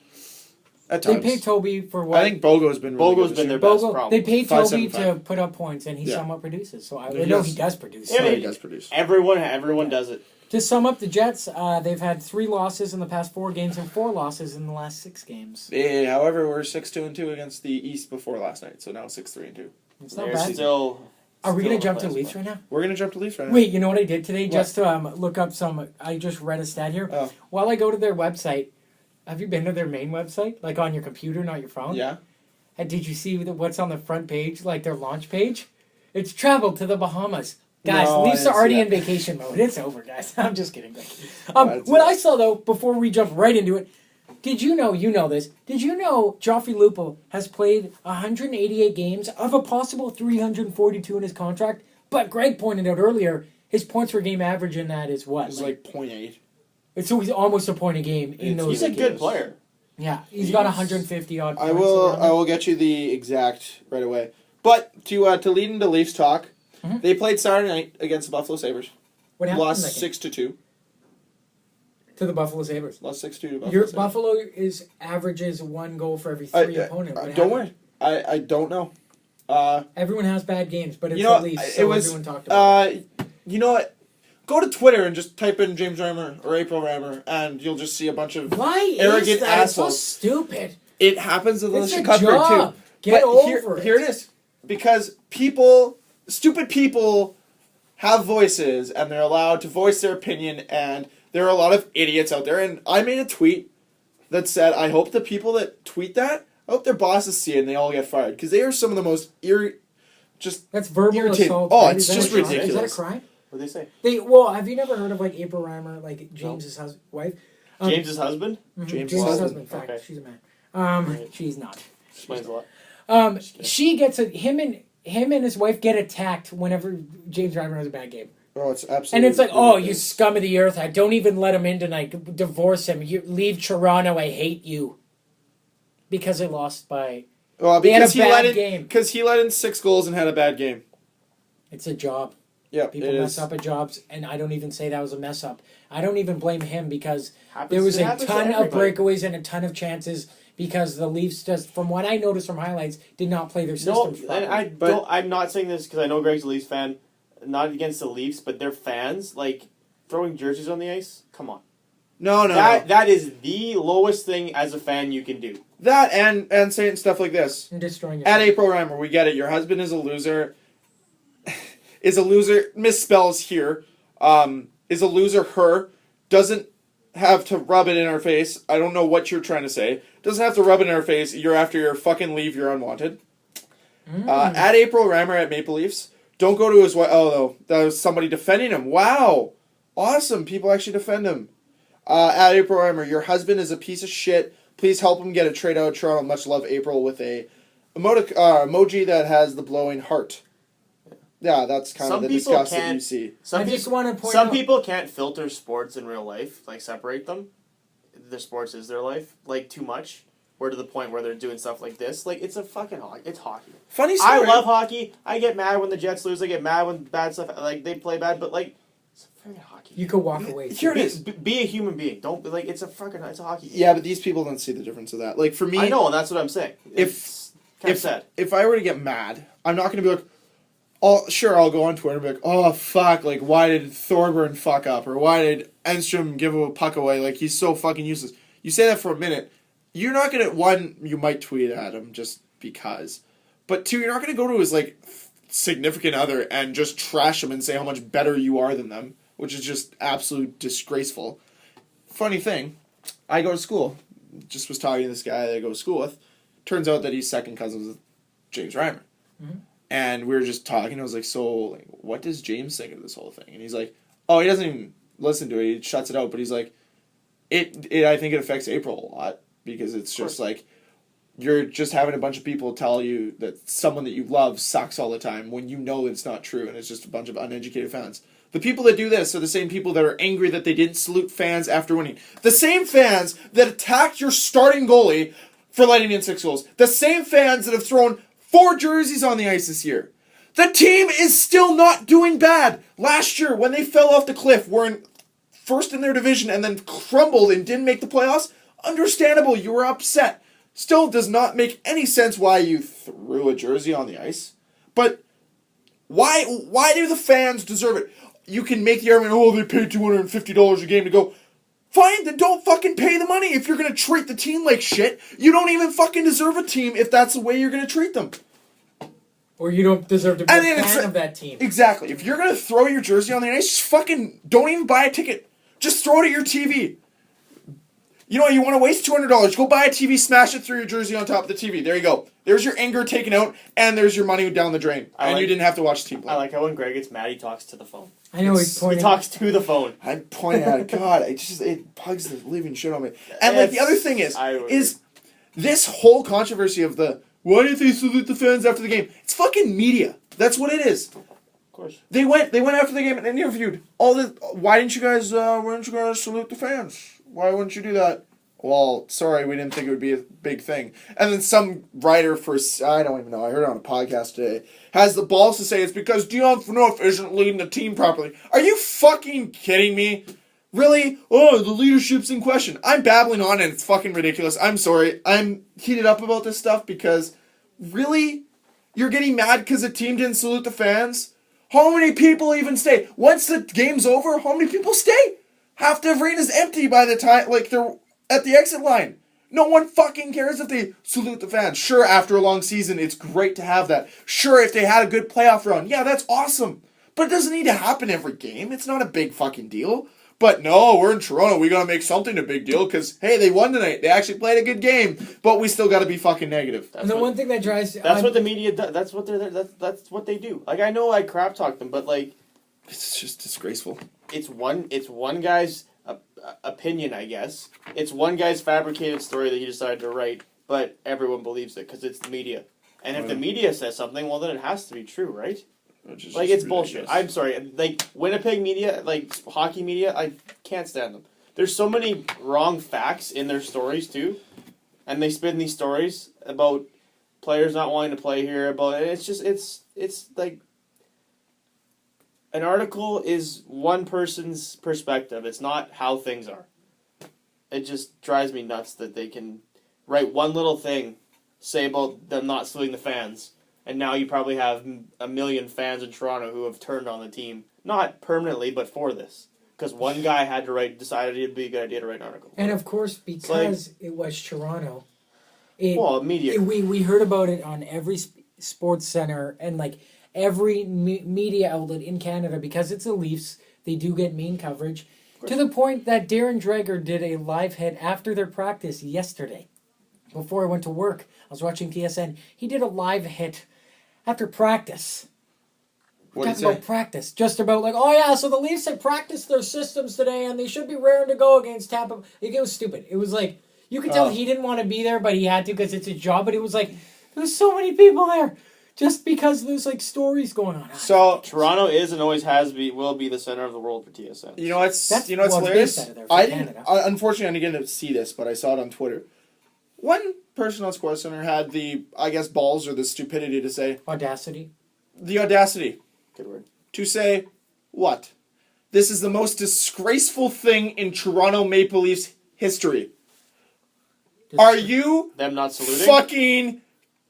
At times. They paid Toby for what? I think Bogo's been really good been their best problem. They paid Toby to put up points and he somewhat produces. So I know he does produce. Yeah, he does produce. Everyone does it. To sum up the Jets, they've had 3 losses in the past 4 games and 4 losses in the last 6 games. However, we're 6-2-2 against the East before last night, so now 6-3-2. It's not bad. Are we going to jump to Leafs right now? We're going to jump to Leafs right now. Wait, you know what I did today? Just to look up I just read a stat here. Oh. While I go to their website, have you been to their main website? Like on your computer, not your phone? Yeah. And did you see what's on the front page, like their launch page? It's travel to the Bahamas. Guys, Leafs are already in vacation mode. It's over, guys. I'm just kidding. What I saw, though, before we jump right into it, did you know this, did you know Joffrey Lupul has played 188 games of a possible 342 in his contract? But Greg pointed out earlier, his points per game average in that is what? It's like 0.8. So he's almost a point a game in those He's a good player. Yeah, he's got 150 odd points. I will get you the exact right away. But to lead into Leafs talk, they played Saturday night against the Buffalo Sabres. What happened? Lost 6-2. To the Buffalo Sabres. Lost 6-2 to Buffalo Your Sabres. Buffalo averages 1 goal for every 3 opponents. Don't worry. I don't know. Everyone has bad games, but it's the Leafs, so everyone talked about it. You know what? Go to Twitter and just type in James Reimer or April Reimer, and you'll just see a bunch of arrogant is that? assholes. It's so stupid. It happens in the It's a Cuthbert job. too. Get But over it. Here it is. Because stupid people have voices, and they're allowed to voice their opinion, and there are a lot of idiots out there. And I made a tweet that said, I hope the people that tweet that, I hope their bosses see it and they all get fired. Because they are some of the most That's verbal irritating. assault. Oh, right? it's Is that just a crime? ridiculous. Is that a crime? What did they say? Have you never heard of like April Reimer, like James's wife? James's husband? James's husband. In fact, Okay. she's a man. She's not. Explains a lot. She gets him and his wife get attacked whenever James Reimer has a bad game. Oh, it's absolutely. And it's like, ridiculous. you scum of the earth! I don't even let him in tonight. Divorce him. You leave Toronto. I hate you. Because they lost by. Well, they had a because bad game. Because he let in 6 goals and had a bad game. It's a job. Yeah, People mess up at jobs, and I don't even say that was a mess up. I don't even blame him because there was a ton of breakaways and a ton of chances because the Leafs, just from what I noticed from highlights, did not play their systems properly. And I'm not saying this because I know Greg's a Leafs fan, not against the Leafs, but their fans, like, throwing jerseys on the ice? Come on. No. That is the lowest thing as a fan you can do. That and saying stuff like this. And destroying At yourself. April Reimer, we get it. Your husband is a loser. Is a loser. Misspells here. Is a loser. Her doesn't have to rub it in her face. I don't know what you're trying to say. Doesn't have to rub it in her face. You're after your fucking leave. You're unwanted. At April Reimer at Maple Leafs. Don't go to his wife. Oh no, that was somebody defending him. Wow, awesome. People actually defend him. At April Reimer, your husband is a piece of shit. Please help him get a trade out of Toronto. Much love, April, with a emoji that has the blowing heart. Yeah, that's kind of the disgust that you see. I just want to point Some out. people can't filter sports in real life, like separate them. Their sports is their life, like too much. We're to the point where they're doing stuff like this. Like, it's a fucking hockey. It's hockey. Funny story. I love hockey. I get mad when the Jets lose. I get mad when bad stuff, like, they play bad. But, like, it's a freaking hockey. You could walk away. Here it is. Be a human being. Don't, like, it's a hockey game. Yeah, but these people don't see the difference of that. Like, for me... I know, and that's what I'm saying. It's kind of sad. If I were to get mad, I'm not going to be like... I'll go on Twitter and be like, oh, fuck, like, why did Thorburn fuck up? Or why did Enstrom give a puck away? Like, he's so fucking useless. You say that for a minute... You're not going to, one, you might tweet at him just because. But two, you're not going to go to his, like, significant other and just trash him and say how much better you are than them, which is just absolute disgraceful. Funny thing, I go to school. Just was talking to this guy that I go to school with. Turns out that he's second cousins with James Reimer. Mm-hmm. And we were just talking. I was like, so, like, what does James think of this whole thing? And he's like, oh, he doesn't even listen to it. He shuts it out. But he's like, I think it affects April a lot. Because it's just like, you're just having a bunch of people tell you that someone that you love sucks all the time when you know it's not true and it's just a bunch of uneducated fans. The people that do this are the same people that are angry that they didn't salute fans after winning. The same fans that attacked your starting goalie for letting in 6 goals. The same fans that have thrown 4 jerseys on the ice this year. The team is still not doing bad. Last year, when they fell off the cliff, were in first in their division and then crumbled and didn't make the playoffs, understandable, you were upset. Still does not make any sense why you threw a jersey on the ice. But why do the fans deserve it? You can make the argument, oh, they paid $250 a game to go. Fine, then don't fucking pay the money if you're going to treat the team like shit. You don't even fucking deserve a team if that's the way you're going to treat them. Or you don't deserve to be a fan of that team. Exactly. If you're going to throw your jersey on the ice, just fucking don't even buy a ticket. Just throw it at your TV. You know, you want to waste $200, go buy a TV, smash it through your jersey on top of the TV. There you go. There's your anger taken out, and there's your mony down the drain. You didn't have to watch the team play. I like how when Greg gets mad, he talks to the phone. I know he's pointing. He talks to the phone. I'm pointing at it. God, it bugs the living shit on me. And like the other thing is this whole controversy of why didn't they salute the fans after the game? It's fucking media. That's what it is. Of course. They went after the game and interviewed why didn't you guys salute the fans? Why wouldn't you do that? Well, sorry, we didn't think it would be a big thing. And then some writer I don't even know, I heard it on a podcast today, has the balls to say it's because Dion Phaneuf isn't leading the team properly. Are you fucking kidding me? Really? Oh, the leadership's in question. I'm babbling on and it's fucking ridiculous. I'm sorry. I'm heated up about this stuff because, really? You're getting mad because the team didn't salute the fans? How many people even stay? Once the game's over, how many people stay? Half the arena's empty by the time, they're at the exit line. No one fucking cares if they salute the fans. Sure, after a long season, it's great to have that. Sure, if they had a good playoff run, yeah, that's awesome. But it doesn't need to happen every game. It's not a big fucking deal. But no, we're in Toronto. We gotta make something a big deal because, hey, they won tonight. They actually played a good game. But we still gotta be fucking negative. And the one thing that drives... That's what the media does. That's what they do. Like, I know I crap talk them, but, like... It's just disgraceful. It's one guy's... opinion, I guess. It's one guy's fabricated story that he decided to write, but everyone believes it because it's the media. And if the media says something, well, then it has to be true, right? Like, it's bullshit. I'm sorry. Like, Winnipeg media, like, hockey media, I can't stand them. There's so many wrong facts in their stories, too. And they spin these stories about players not wanting to play here. It's like... An article is one person's perspective. It's not how things are. It just drives me nuts that they can write one little thing, say about them not saluting the fans, and now you probably have 1 million fans in Toronto who have turned on the team. Not permanently, but for this. because one guy decided it'd be a good idea to write an article. And of course, because it was Toronto, media. We heard about it on every sports center and like every media outlet in Canada because it's the Leafs. They do get main coverage to the point that Darren Dreger did a live hit after their practice yesterday. Before I went to work, I was watching TSN. He did a live hit after practice. What did he About say? practice, just about like, oh yeah, so the Leafs had practiced their systems today, and they should be raring to go against Tampa. Like, it was stupid. It was like you could tell he didn't want to be there, but he had to because it's his job. But it was like there's so many people there, just because there's like stories going on. So Toronto is and always will be the center of the world for TSN. you know what's That's hilarious? based out of there for I Canada. unfortunately I didn't get to see this, but I saw it on Twitter. One person on SportsCenter had the balls or the stupidity to say Audacity. Good word. to say what? This is the most disgraceful thing in Toronto Maple Leafs history. Are you Them not saluting. fucking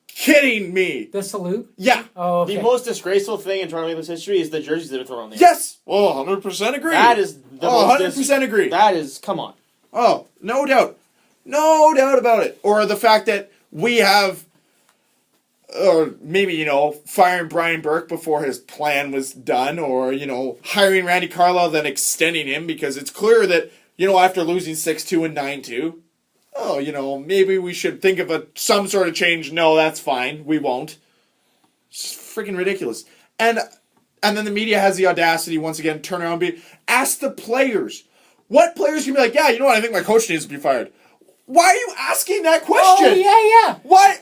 kidding me? The salute. Yeah. Oh, okay. The most disgraceful thing in Toronto Maple Leafs history is the jerseys that are thrown on the Yes. Oh, 100% agree. That is the most 100% agree. That is, come on. Oh, no doubt. No doubt about it. Or the fact that we have, or maybe, firing Brian Burke before his plan was done, or, hiring Randy Carlyle, then extending him, because it's clear that, after losing 6-2 and 9-2, maybe we should think of some sort of change. No, that's fine. We won't. It's freaking ridiculous. And then the media has the audacity, once again, turn around and ask the players. What players can be like, yeah, you know what, I think my coach needs to be fired. Why are you asking that question? Oh yeah. Why?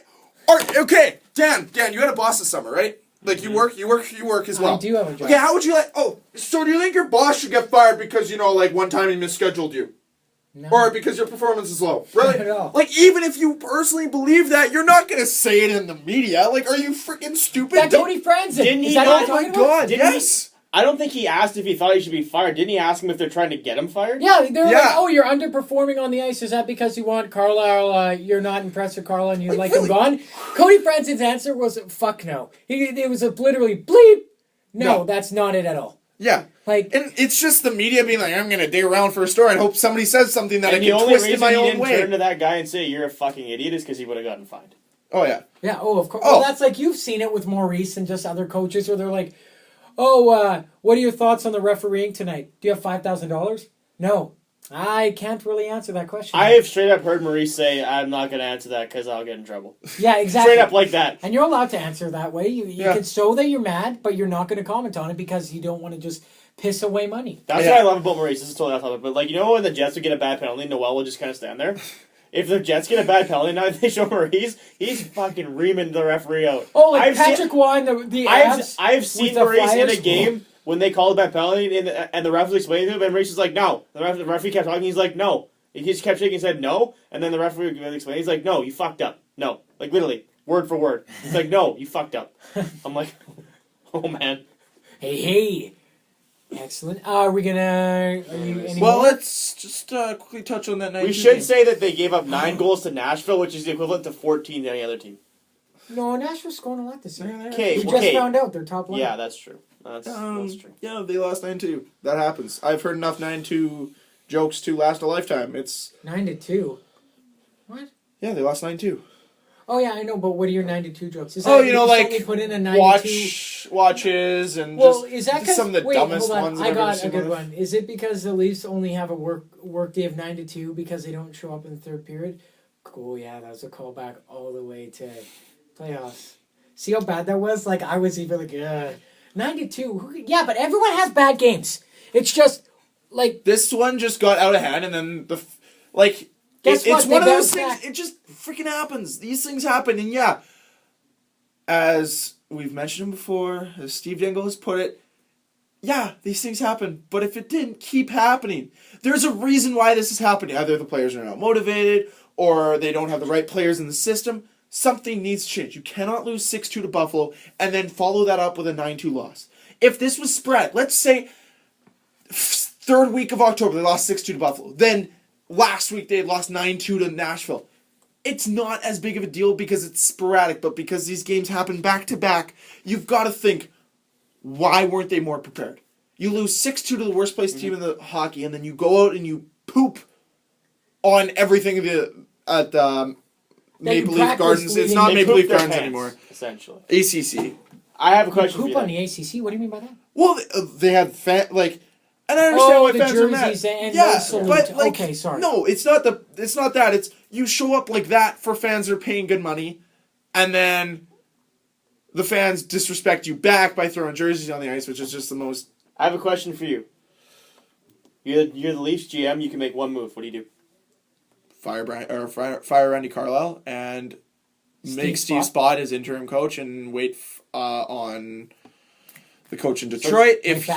Okay, Dan, you had a boss this summer, right? Like you work as well. I do have a job. Okay, how would you like? Oh, so do you think your boss should get fired because one time he misscheduled you, No. or because your performance is low? Really? Not at all. Like even if you personally believe that, you're not gonna say it in the media. Like, are you freaking stupid? That Tony Franzen. Didn't Is he that know- what Oh you're my talking about? God! Didn't Yes. I don't think he asked if he thought he should be fired. Didn't he ask him if they're trying to get him fired? Yeah, they're Yeah. like, oh, you're underperforming on the ice. Is that because you want Carlisle, you're not impressed with Carlisle and you like him gone? Cody Franzen's answer was, fuck no. It was literally, bleep. No, that's not it at all. Yeah. Like, And it's just the media being like, I'm gonna dig around for a story and hope somebody says something that And I the can only twist in reason my he own didn't way. turn to that guy and say, you're a fucking idiot, is because he would have gotten fined. Oh yeah. yeah, of course. Oh. Well, that's like, you've seen it with Maurice and just other coaches where they're like, oh, what are your thoughts on the refereeing tonight? Do you have $5,000? No. I can't really answer that question. I have straight up heard Maurice say, I'm not going to answer that because I'll get in trouble. Yeah, exactly. Straight up like that. And you're allowed to answer that way. You Yeah. can show that you're mad, but you're not going to comment on it because you don't want to just piss away money. That's Yeah. what I love about Maurice. This is totally off topic. But, when the Jets would get a bad penalty, Noel will just kind of stand there. If the Jets get a bad penalty now they show Maurice, he's fucking reaming the referee out. Oh, like I've seen- Patrick Waugh and the I've abs seen with the Maurice in a Flyers. game when they called a bad penalty and the ref was explaining to him, and Maurice was like, no. The referee kept talking, he's like, no. He just kept shaking and said, no. And then the referee would explain, he's like, no, you fucked up. No. Like, literally, word for word. He's like, no, you fucked up. I'm like, oh, man. Hey. Excellent. Are we going to... any Well, more? let's just quickly touch on that night. We should say that they gave up 9 goals to Nashville, which is the equivalent to 14 to any other team. No, Nashville's scoring a lot this year. Okay, We just okay. found out they're top line. Yeah, that's true. That's true. Yeah, they lost 9-2. That happens. I've heard enough 9-2 jokes to last a lifetime. It's 9-2. What? yeah, they lost 9-2. Oh, yeah, I know, but what are your 92 jokes? Is Oh, that recently put in a 92... watches and Well, just, is that just some of the wait, dumbest hold on. ones I I've ever got a seen. good in my life. one. Is it because the Leafs only have a work day of 9 to 2 because they don't show up in the third period? Cool, yeah, that was a callback all the way to playoffs. See how bad that was? Like, I was even like, 9 to 2. Yeah, but everyone has bad games. It's just, like... This one just got out of hand, and then Guess what? it's They one of those bounced things. back. It just freaking happens. These things happen, and yeah, as we've mentioned before, as Steve Dingle has put it, yeah, these things happen. But if it didn't keep happening, there's a reason why this is happening. Either the players are not motivated, or they don't have the right players in the system. Something needs to change. You cannot lose 6-2 to Buffalo and then follow that up with a 9-2 loss. If this was spread, let's say third week of October they lost 6-2 to Buffalo. Then last week they had lost 9-2 to Nashville. It's not as big of a deal because it's sporadic, but because these games happen back to back, you've got to think, why weren't they more prepared? You lose 6-2 to the worst place team in the hockey, and then you go out and you poop on everything at the Maple Leaf Gardens. It's not They Maple poop Leaf their Gardens pants, anymore. Essentially. ACC. I have a question for Poop you. on the ACC? What do you mean by that? Well, they had and I understand why the fans are mad. jerseys and Yeah, no salute. but like, Okay, sorry. no, it's not that. It's you show up like that for fans that are paying good money, and then the fans disrespect you back by throwing jerseys on the ice, which is just the most. I have a question for you. You're the Leafs GM. You can make one move. What do you do? Fire Randy Carlisle and make Steve Spott his interim coach and wait on the coach in Detroit. If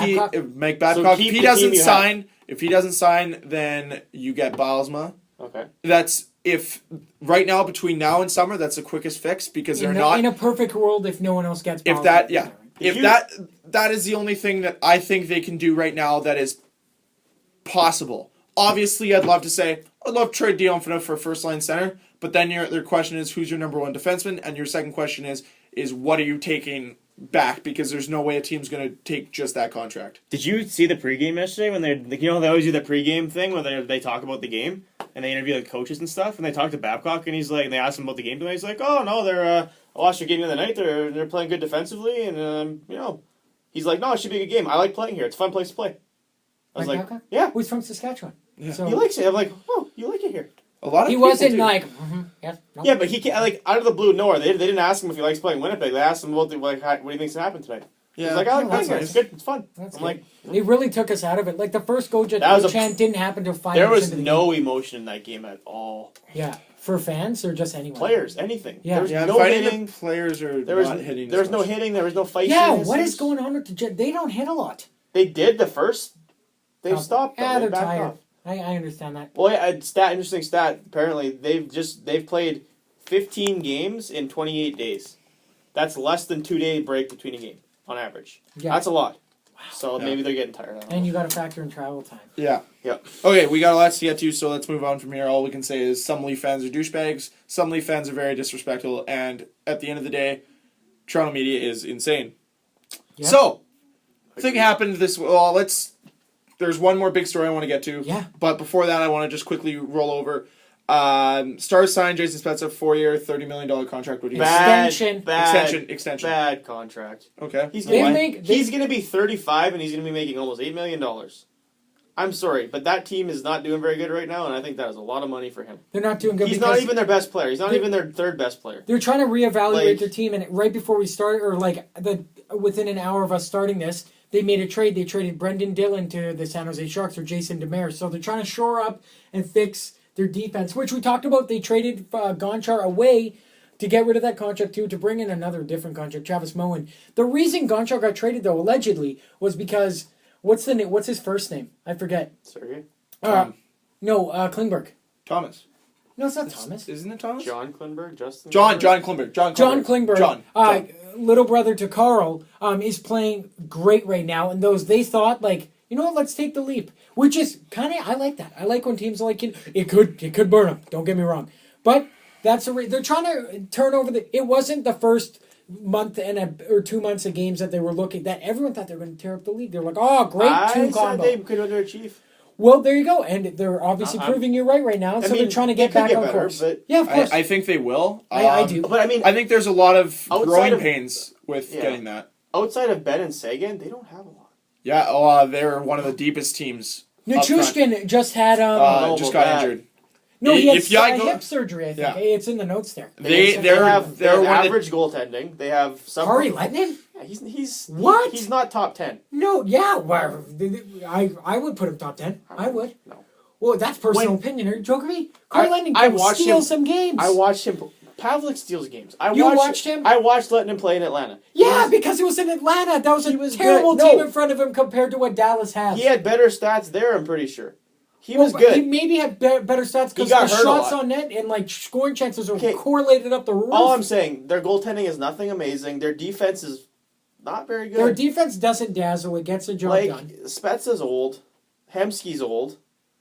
Mike Babcock, if he doesn't sign, then you get Bylsma. Okay. That's if right now between now and summer, that's the quickest fix because they're in a perfect world if no one else gets. If that is the only thing that I think they can do right now that is possible. Obviously, I'd love to trade Dion Phaneuf for a first line center, but then their question is who's your number one defenseman, and your second question is what are you taking back, because there's no way a team's going to take just that contract. Did you see the pregame yesterday when they always do the pregame thing where they talk about the game and they interview the coaches and stuff, and they talk to Babcock and he's like, and they ask him about the game tonight. He's like, oh no, I watched your game the other night. They're playing good defensively, and he's like, no, it should be a good game. I like playing here. It's a fun place to play. I was like, Babcock? yeah, Who's from Saskatchewan? Yeah. So he likes it. I'm like, oh, you like it here. A lot of he people wasn't do. like, yes, no. Yeah, but he can't, like, out of the blue nowhere. They didn't ask him if he likes playing Winnipeg. They asked him what do you think's gonna happen tonight. Yeah, He's like, I like playing here. nice. It's good. It's fun. That's I'm good. like, They really took us out of it. Like the first goal chant didn't happen until 5 there minutes was into the no game. emotion in that game at all. Yeah, for fans or just anyone. Players, anything. Yeah. There was Yeah, no fighting hitting. the players are There was not hitting. There was as no much. hitting. There was no fight. Yeah, scenes. what is going on with the Jets? They don't hit a lot. They did the first. They've stopped. Though. Yeah, They they're backed tired. off. I understand that. Well, yeah, interesting stat. Apparently, they've played 15 games in 28 days. That's less than 2-day break between a game on average. Yeah. That's a lot. Wow. So Yeah. maybe they're getting tired. I don't know. And you got to factor in travel time. Yeah. Yep. Okay, we got a lot to get to, so let's move on from here. All we can say is some Leaf fans are douchebags, some Leaf fans are very disrespectful, and at the end of the day, Toronto media is insane. Yeah. So, thing happened this. Well, there's one more big story I want to get to. Yeah. But before that, I want to just quickly roll over. Stars signed Jason Spezza 4-year, $30 million contract. What do you Extension. Extension. Bad contract. Okay. He's They gonna make- he's gonna be 35 and he's gonna be making almost $8 million. I'm sorry, but that team is not doing very good right now, and I think that is a lot of money for him. They're not doing good. He's because not even their best player. He's not even their third best player. They're trying to reevaluate Like- their team, and right before we start, or within an hour of us starting this, they made a trade. They traded Brendan Dillon to the San Jose Sharks for Jason Demers. So they're trying to shore up and fix their defense, which we talked about. They traded Gonchar away to get rid of that contract too, to bring in another different contract, Travis Moen. The reason Gonchar got traded, though, allegedly, was because what's his first name? I forget. Sorry, Klingberg. Thomas. No, it's not Thomas. Isn't it Thomas? John Klingberg, Justin. John Klingberg? Klingberg. John Klingberg, John. little brother to Carl, is playing great right now. And they thought, like, you know what, let's take the leap. Which is kind of, I like that. I like when teams are like, it could burn them. Don't get me wrong. But they're trying to turn over it wasn't the first month or 2 months of games that they were looking, that everyone thought they were going to tear up the league. They were like, oh, great two combo. They could underachieve. Well, there you go. And they're obviously proving you're right now. So they're trying to get back on better, course. But Yeah, of course. I think they will. I do. But I mean, I think there's a lot of Outside growing of- pains with getting that. outside of Ben and Sagan, they don't have a lot. Yeah, they're one of the deepest teams. Nichushkin just had Just got injured. he had if Yago- hip surgery. I think Yeah. It's in the notes there. They they're have one of the- average goaltending. They have some. Kari Lettinen? Yeah, he's What? He's not top 10. No, yeah. Well, I would put him top 10. I would. No. Well, that's personal When- opinion. Are you joking me? Kari Lettinen I can watched steal him- some games. I watched him. Pavlik steals games. You watched him? I watched letting him play in Atlanta. Yeah, because it was in Atlanta. That was a was terrible good. team No. in front of him compared to what Dallas has. He had better stats there. I'm pretty sure. He was Well, good. He maybe had better stats because got the hurt a shots lot. on net and like scoring chances are Okay. correlated up the roof. All I'm saying, their goaltending is nothing amazing. Their defense is not very good. Their defense doesn't dazzle. It gets the job like done. Spezza's old. Hemsky's old.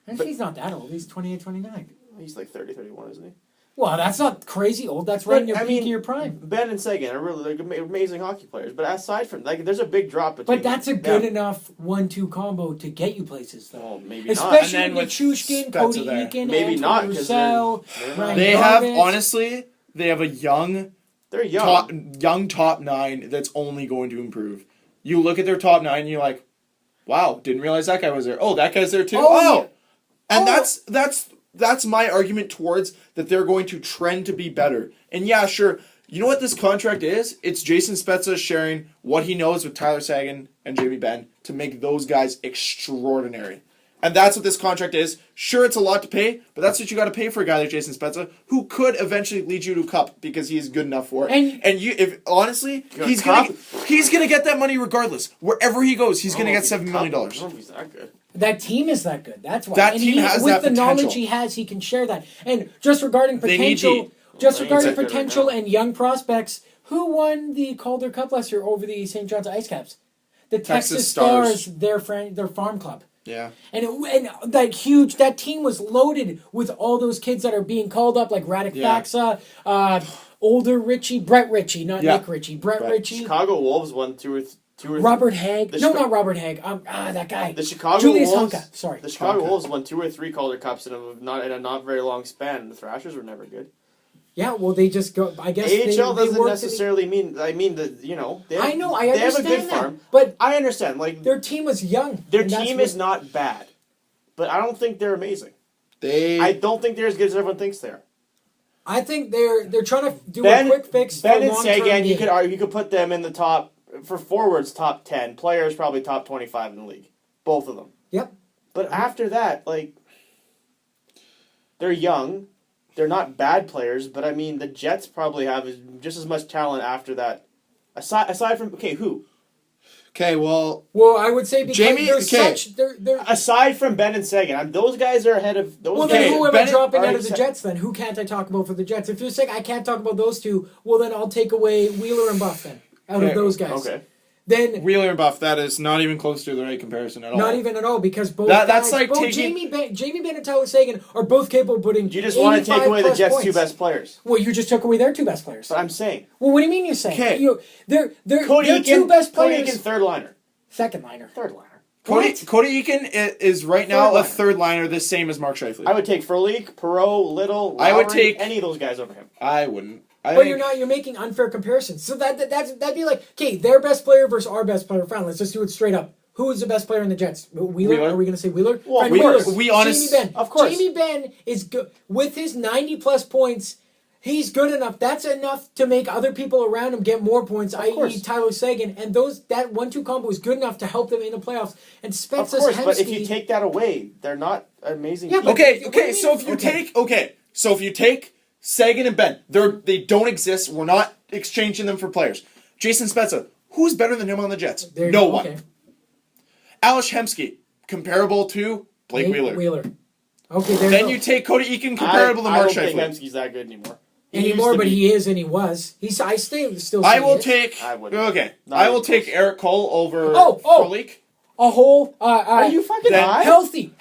And he's not that old. He's 28, 29. He's like 30, 31, isn't he? Well, that's not crazy old. That's right in your peak of your prime. Ben and Seguin are really amazing hockey players, but aside from there's a big drop between. But that's a good enough 1-2 combo to get you places, though. Well, maybe Especially And then with with Nichushkin, Spezza Cody there. Eakin, Maybe Antoine not, 'cause Roussel, they're Ryan They have, Garbett. honestly, they have a young they're young. top nine that's only going to improve. You look at their top nine and you're like, wow, didn't realize that guy was there. Oh, that guy's there too. Oh, yeah. And Oh. that's my argument towards that they're going to trend to be better. And yeah, sure. You know what this contract is? It's Jason Spezza sharing what he knows with Tyler Seguin and Jamie Benn to make those guys extraordinary. And that's what this contract is. Sure, it's a lot to pay, but that's what you got to pay for a guy like Jason Spezza, who could eventually lead you to a cup because he's good enough for it. And you, if honestly, he's gonna get that money regardless. Wherever he goes, he's gonna get $7 million. I don't know if he's that good. That team is that good. That's why. That and team has with that the knowledge potential. he has, he can share that. And just regarding They need potential, They need that good potential right now. and young prospects, who won the Calder Cup last year over the St. John's Ice Caps? The Texas Stars, their farm club. Yeah. And that team was loaded with all those kids that are being called up, like Radek Yeah. Faksa, older Brett Ritchie, not Yeah. Nick Ritchie, Brett Ritchie, Chicago Wolves won two or Robert Haig. The No, Chica- not Robert Haig. That guy. The Chicago Julius Wolves. Honka. Sorry. The Chicago Honka. Wolves won 2 or 3 Calder Cups in a not very long span. The Thrashers were never good. Yeah, well, they just go. I guess AHL they doesn't work necessarily mean. I mean that They have, I know. I they have a understand good that, farm, but I understand. Like their team was young. their and that's team what- is not bad, but I don't think they're amazing. They I don't think they're as good as everyone thinks they are. I think they're trying to do a quick fix. Ben for and long-term Sagan, you gain. could argue, you could put them in the top for forwards, top 10 players, probably top 25 in the league, both of them. Yep. But after that, they're young, they're not bad players. But I mean, the Jets probably have just as much talent after that. Aside from who? Okay, well, Well, I would say because Jamie- they're okay. such. They're. Aside from Ben and Sagan, those guys are ahead of those. Well, guys. then who am I Bennett- dropping out alright, of the so- Jets then? Who can't I talk about for the Jets? If you're saying I can't talk about those two, well, then I'll take away Wheeler and Buff then out Okay, of those guys. Okay. Then Wheeler and Buff, that is not even close to the right comparison at all. not even at all because both That's guys, like both taking- Jamie Benn and Tyler Sagan are both capable of putting. You just want to take 85 away the plus Jets' points. two best players. Well, you just took away their two best players. But I'm saying Well, what do you mean you're saying? Okay. They're Cody their two best Cody players. Eakin, third liner. Second liner. Third liner. Cody What? Eakin is right now Third a liner. third liner, the same as Mark Scheifele. I would take Frolik, Perot, Little, I would Lowry, take- any of those guys over him. I wouldn't. But you're not. You're making unfair comparisons. So that'd be like, okay, their best player versus our best player. Fine, let's just do it straight up. Who is the best player in the Jets? Wheeler? Are we going to say Wheeler? Well, Fine, of course. Wheeler. We honest- Jamie Benn. of course. Jamie Benn is good with his 90+ points. He's good enough. That's enough to make other people around him get more points, i.e. course. Tyler Sagan. And that 1-2 combo is good enough to help them in the playoffs. And Of Spezza's course, but if Hemsky- you take that away, they're not amazing. Yeah, teams. but- Okay, What do you so mean? if you take Sagan and Ben, they don't exist. We're not exchanging them for players. Jason Spezza, who's better than him on the Jets? There you No go, one. okay. Alex Hemsky, comparable to Blake Wheeler. Okay, there Then you you go. take Cody Eakin, comparable to I Mark don't think Scheifele. Hemsky's that good anymore. Anymore, used to but be. he is and he was. I still I say will he is. take. I wouldn't. Okay, Not I will even take close. Eric Cole over Oh. Frolik. A whole Are you fucking Then- high? healthy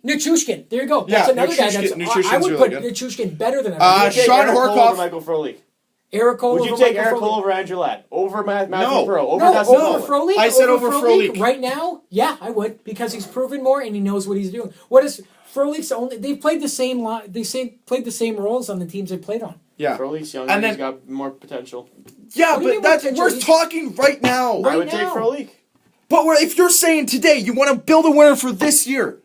Nichushkin. There you go. That's Yeah, another guy. Nichushkin's I would really put good. Nichushkin better than him. Uh, Would you take Sean Eric Cole Horkoff- over Michael Frolik? Eric Cole. Would you over take Michael Eric Frolik. Cole over Andrew Ladd? Over Matthew No. Perot? Over No, Dustin over Hoffman? Frolik. I said over Frolik. right now. Yeah, I would because he's proven more and he knows what he's doing. What is Frolik's only? They've played the same played the same roles on the teams they played on. Yeah, Frolik's younger. And He's then- got more potential. yeah, What do you but mean that's potential? we're He's- talking right now. Right I would take now. Frolik. But if you're saying today you want to build a winner for this year,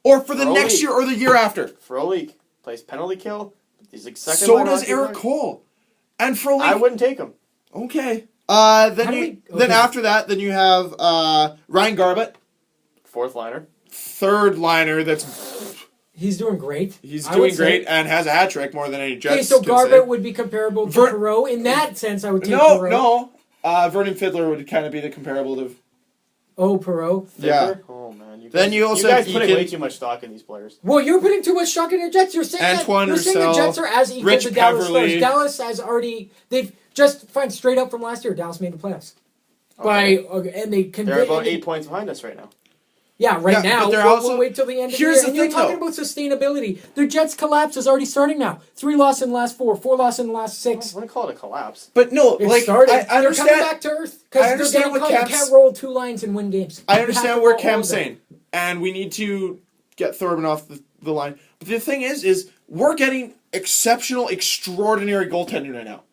or for the Frolik. next year or the year after, Frolik plays penalty kill. He's like second. so line does hockey Eric player. Cole, and Frolik. I wouldn't take him. Okay. How do Then we- after that, then you have Ryan Garbett, Fourth liner. third liner. He's doing great. He's I doing would say. great and has a hat trick more than any Jets. Okay, so could Garbett say. would be comparable to Ver- Perot. In that sense, I would take No, Perot. no. Vernon Fiddler would kind of be the comparable to. Oh, Perot. Yeah. Fiddler? Oh man. You Then guys, you also guys have putting Eakin. way too much stock in these players. Well, you're putting too much stock in your Jets. You're saying Antoine you're saying the Roussel, Jets are as equal Rich to Dallas Peverley. Stars. Dallas has already they've just fine straight up from last year. Dallas made the playoffs. Okay. And they They're about convinced. 8 points behind us right now. Yeah, right Yeah, now. but they're we'll also- wait till the end of the Here's year. the And you're thing, talking though. about sustainability. Their Jets collapse is already starting now. 3 losses in the last 4, 4 losses in the last 6. I wouldn't call it a collapse. But no, It like started. I They're coming understand. back to earth I because they're understand getting what caught. You Cam's- can't roll 2 lines and win games. I You have understand to where roll all Cam's of them. saying, and we need to get Thorburn off the line. But the thing is we're getting exceptional, extraordinary goaltending right now.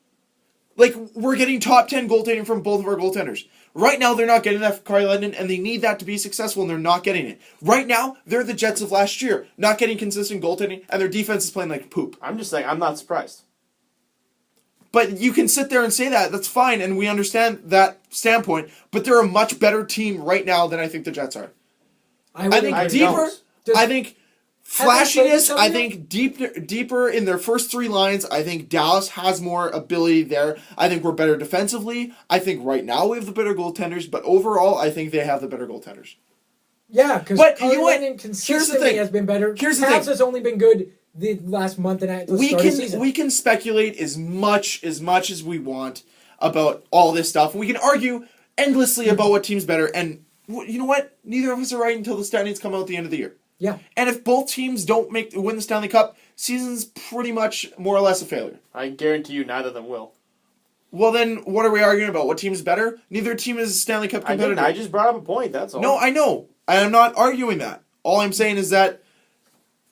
Like, we're getting top 10 goaltending from both of our goaltenders. Right now, they're not getting that from Kari London, and they need that to be successful, and they're not getting it. Right now, they're the Jets of last year, not getting consistent goaltending, and their defense is playing like poop. I'm just saying, I'm not surprised. But you can sit there and say that. That's fine, and we understand that standpoint. But they're a much better team right now than I think the Jets are. I I think I deeper. don't. I think Have they played flashiness. each other I yet? think deeper in their first 3 lines. I think Dallas has more ability there. I think we're better defensively. I think right now we have the better goaltenders. But overall, I think they have the better goaltenders. Yeah, because But you know what? London Here's the consistently thing. has been better. Here's the Cavs thing. has only been good the last month and at the We start of the season. can speculate as much as we want about all this stuff. And we can argue endlessly about what team's better. And you know what? Neither of us are right until the standings come out at the end of the year. Yeah. And if both teams don't win the Stanley Cup, season's pretty much more or less a failure. I guarantee you neither of them will. Well, then what are we arguing about? What team's better? Neither team is a Stanley Cup I competitor. didn't. I just brought up a point, that's all. No, I know. I'm not arguing that. All I'm saying is that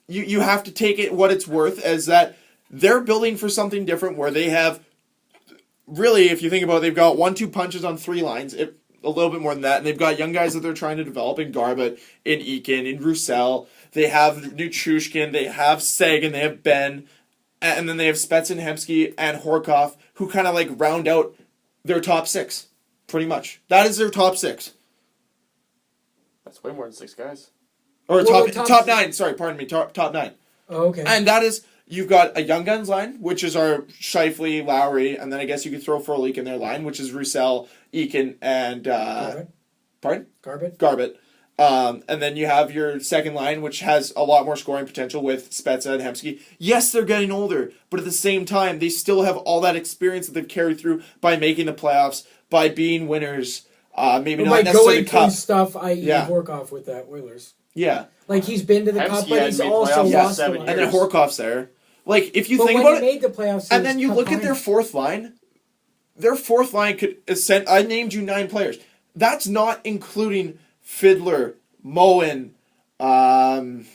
you have to take it what it's worth, as that they're building for something different where they have, really, if you think about it, they've got 1-2 punches on 3 lines, a little bit more than that, and they've got young guys that they're trying to develop in Garbutt, in Eakin, in Roussel. They have Nuchushkin, they have Sagan, they have Ben, and then they have Spets and Hemsky and Horkoff, who kind of like round out their top 6, pretty much. That is their top 6. That's way more than 6 guys. Or Well, top 9, sorry, pardon me, top 9. Oh, okay. And that is, you've got a Young Guns line, which is our Scheifele, Lowry, and then I guess you could throw Frolik in their line, which is Roussel, Eakin, and... Garbutt. Pardon? Garbutt. Garbutt. And then you have your second line, which has a lot more scoring potential with Spezza and Hemsky. Yes, they're getting older, but at the same time, they still have all that experience that they've carried through by making the playoffs, by being winners, maybe By not necessarily going the cup. through stuff, i.e. Yeah. Horkoff with that Oilers. Yeah. Like, he's been to the Hemsky Cup, but hadn't he's made also playoffs in lost a 7 lot. And then years. Horkoff's there. Like, if you But think when about he it... made the playoffs, And then you look at their their fourth line. Their fourth line could ascend. I named you 9 players. That's not including Fiddler, Moen. I'm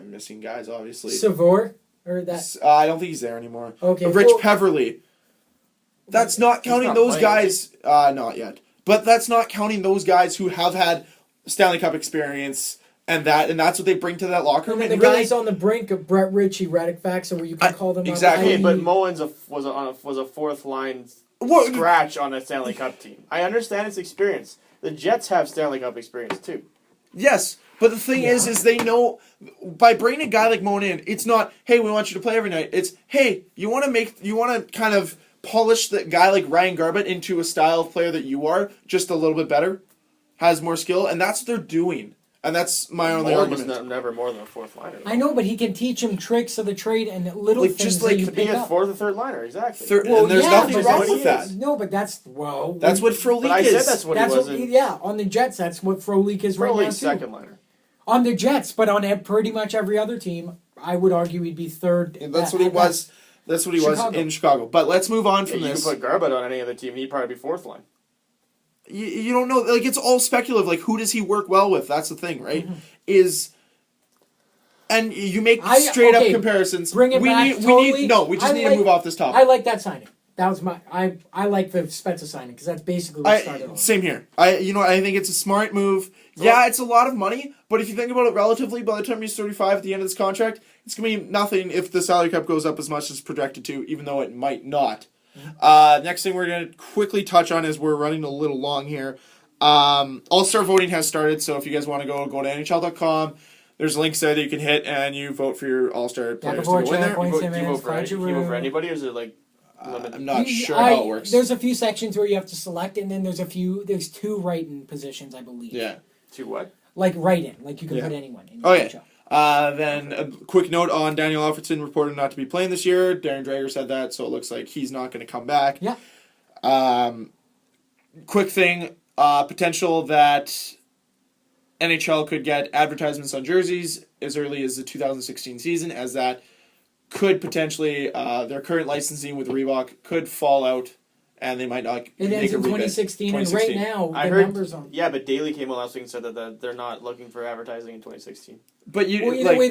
missing guys, obviously. Savor or that. I don't think he's there anymore. Okay, Rich well- Peverly. That's not counting not those playing, guys. Not yet. But that's not counting those guys who have had Stanley Cup experience. And that's what they bring to that locker room. And the And really, guys on the brink of Brett Ritchie, Radek Faxa, where you can call them exactly. Okay, up. but Mullins was a 4th line What- scratch on a Stanley Cup team. I understand his experience. The Jets have Stanley Cup experience too. yes, but the thing is they know by bringing a guy like Moan in, it's not, hey, we want you to play every night. It's, hey, you want to kind of polish that guy like Ryan Garbutt into a style of player that you are, just a little bit better, has more skill, and that's what they're doing. And that's my only Mullins was argument. never more than a 4th liner. I know, but he can teach him tricks of the trade and little Like, things just that like you To be pick a up. 4th or 3rd liner, exactly. And there's nothing but wrong that's with what that. he is. No, but that's That's what what Frolik But I is. said that's what that's he was. what. in Yeah, on the Jets, that's what Frolik is right now Frolik's too. 2nd liner. On the Jets, but on pretty much every other team, I would argue he'd be 3rd. And that's what he was. That's what he was Chicago. in Chicago. But let's move on Yeah, from you this. could put Garbutt on any other team, he'd probably be 4th line. You don't know. Like, it's all speculative. Like, who does he work well with? That's the thing, right? Mm-hmm. And you make straight up comparisons. Bring it back. We totally. just need to move off this topic. I like that signing. That was my. I like the Spezza signing because that's basically what started on. Same here. I think it's a smart move. Yeah, it's a lot of money, but if you think about it relatively, by the time he's 35 at the end of this contract, it's going to be nothing if the salary cap goes up as much as projected to, even though it might not. Next thing we're going to quickly touch on is we're running a little long here. All-Star voting has started, so if you guys want to go to NHL.com. There's links there that you can hit, and you vote for your All-Star players to go in there. Wayne Do you Simmons, vote for Claude Giroux. anybody, or is it like limited? I'm not sure how it works. There's a few sections where you have to select, and then there's 2 write-in positions, I believe. Yeah. To what? Like write-in, like you can Yeah. put anyone in. Okay. Then a quick note on Daniel Alfredson reported not to be playing this year. Darren Dreger said that, so it looks like he's not going to come back. Yeah. Quick thing, potential that NHL could get advertisements on jerseys as early as the 2016 season, as that could potentially, their current licensing with Reebok could fall out, and they might not It make ends a in rebid. 2016, and right now I the heard. numbers on. Yeah, but Daily came out last week and said that they're not looking for advertising in 2016. But you Well, either like, way,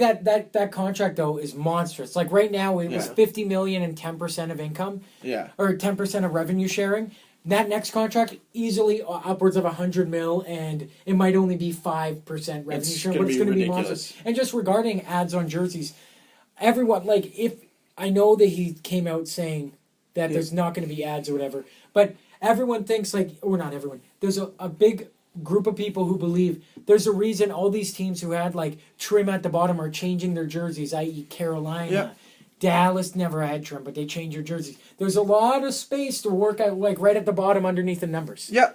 that contract though is monstrous. Like right now, it was Yeah. 50 million and 10% of income, yeah. or 10% of revenue sharing. That next contract easily upwards of 100 mil, and it might only be 5% revenue It's sharing, gonna but it's be going to be ridiculous. monstrous. And just regarding ads on jerseys, everyone like if I know that he came out saying that there's not going to be ads or whatever, but everyone thinks like, or not everyone. There's a big group of people who believe there's a reason all these teams who had like trim at the bottom are changing their jerseys, i.e. Carolina. Yeah. Dallas never had trim, but they changed their jerseys. There's a lot of space to work out, like right at the bottom underneath the numbers. Yeah.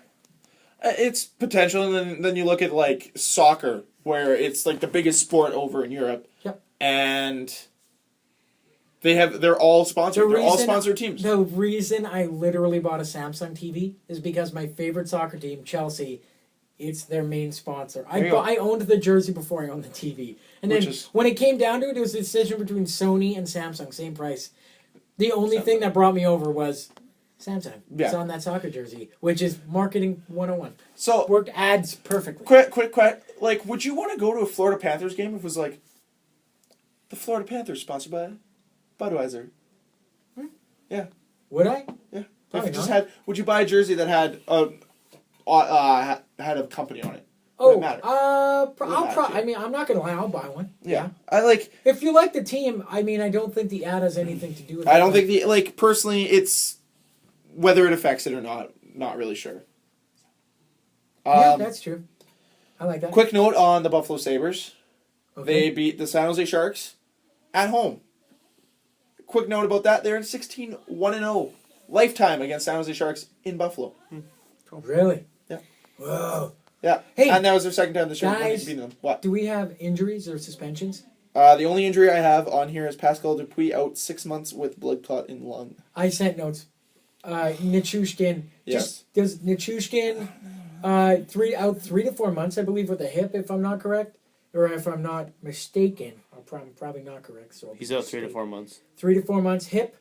It's potential, and then you look at like soccer, where it's like the biggest sport over in Europe, Yep. and they're all sponsored. They're all sponsored teams. The reason I literally bought a Samsung TV is because my favorite soccer team, Chelsea, it's their main sponsor. There you go. I owned the jersey before I owned the TV. And then when it came down to it, it was a decision between Sony and Samsung, same price. The only thing that brought me over was Samsung. Yeah. It's on that soccer jersey, which is marketing 101. So Worked ads perfectly. quick, like, would you want to go to a Florida Panthers game if it was like the Florida Panthers sponsored by Budweiser? Yeah, Would I? yeah. If Probably it just not. had, would you buy a jersey that had had a company on it? Oh, Would it matter? Wouldn't matter to you. I mean, I'm not gonna lie. I'll buy one. Yeah. I like. If you like the team, I mean, I don't think the ad has anything to do with it. I don't think personally, it's whether it affects it or not. Not really sure. Yeah, that's true. I like that. Quick note on the Buffalo Sabres. Okay. They beat the San Jose Sharks at home. Quick note about that. They're in 16-1-0 lifetime against San Jose Sharks in Buffalo. Really? Yeah. Whoa. Yeah. Hey, and that was their second time this year guys, beating them. What? Do we have injuries or suspensions? The only injury I have on here is Pascal Dupuis out 6 months with blood clot in lung. I sent notes. Nichushkin. Yes. Does Nichushkin 3 to 4 months, I believe, with a hip, if I'm not correct? Or if I'm not mistaken. I'm probably not correct. So He's out 3 to 4 months. 3 to 4 months hip.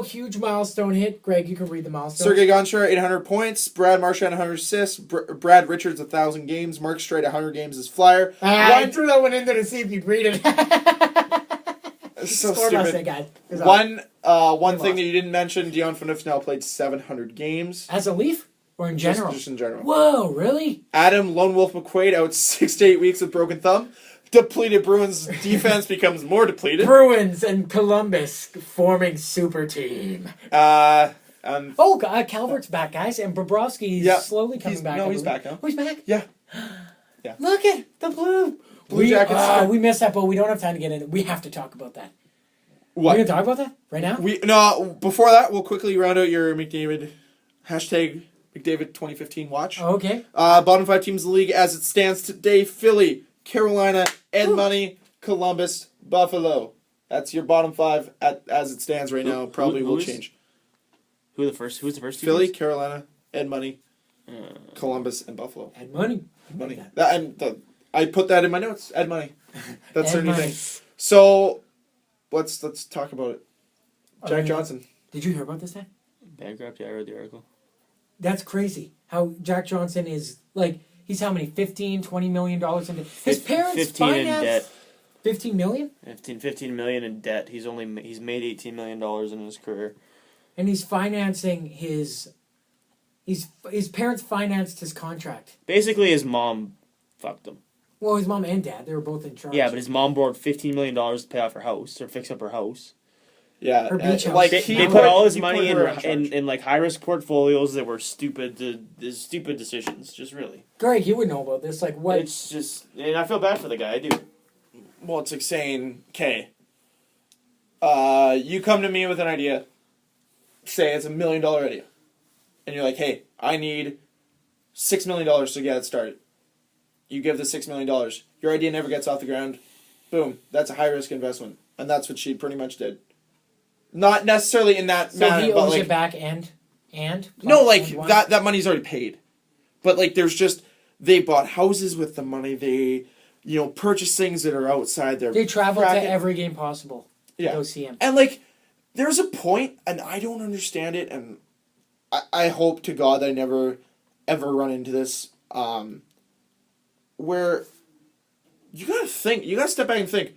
Huge milestone hit. Greg, you can read the milestone. Sergei Gonchar, 800 points. Brad Marchand, 100 assists. Brad Richards, 1,000 games. Mark Streit, 100 games as Flyer. I threw that one in there to see if you'd read it. So Scored last stupid. night, guys. One thing that you didn't mention, Dion Phaneuf now played 700 games. As a Leaf? Or in general? Just in general. Whoa, really? Adam Lone Wolf McQuaid out 6 to 8 weeks with broken thumb. Depleted Bruins defense becomes more depleted. Bruins and Columbus forming super team. Calvert's back, guys, and Bobrovsky's slowly coming back. No, he's back now. Oh, he's back? Yeah. Look at the Blue Jackets. We missed that, but we don't have time to get into it. We have to talk about that. What? We're going to talk about that right now? No, before that, we'll quickly round out your McDavid, hashtag McDavid 2015 watch. Oh, okay. Bottom 5 teams in the league as it stands today: Philly, Carolina, Edmonton, Columbus, Buffalo. That's your bottom 5 as it stands right now. Probably will change. Who's the first two Philly, teams? Carolina, Edmonton, Columbus, and Buffalo. And money. I put that in my notes. Edmonton. That's their new Edmonton. thing. So let's talk about it. Jack Johnson. Did you hear about this, Dan? Bankrupt, yeah, I read the article. That's crazy. How Jack Johnson is, like, he's how many? $15-20 million in debt. His parents 15 in financed debt. 15 million? 15 million in debt. He's made $18 million in his career. And he's financing his parents financed his contract. Basically, his mom fucked him. Well, his mom and dad, they were both in charge. Yeah, but his mom borrowed $15 million to pay off her house or fix up her house. Yeah, Her beach house. like They put all his money in like high risk portfolios that were stupid decisions. Just really. Greg, you would know about this. Like, what? It's just, and I feel bad for the guy. I do. Well, it's like saying, okay, you come to me with an idea, say it's $1 million idea, and you're like, hey, I need $6 million to get it started. You give the $6 million. Your idea never gets off the ground. Boom. That's a high-risk investment. And that's what she pretty much did. Not necessarily in that So manner, he but owes like... it back and? No, Plus like, and what? that money's already paid. But, like, there's just... They bought houses with the money. They, purchased things that are outside their. They travel to bracket. every game possible to Yeah. go see him. And there's a point, and I don't understand it, and I hope to God that I never, ever run into this, where you gotta step back and think,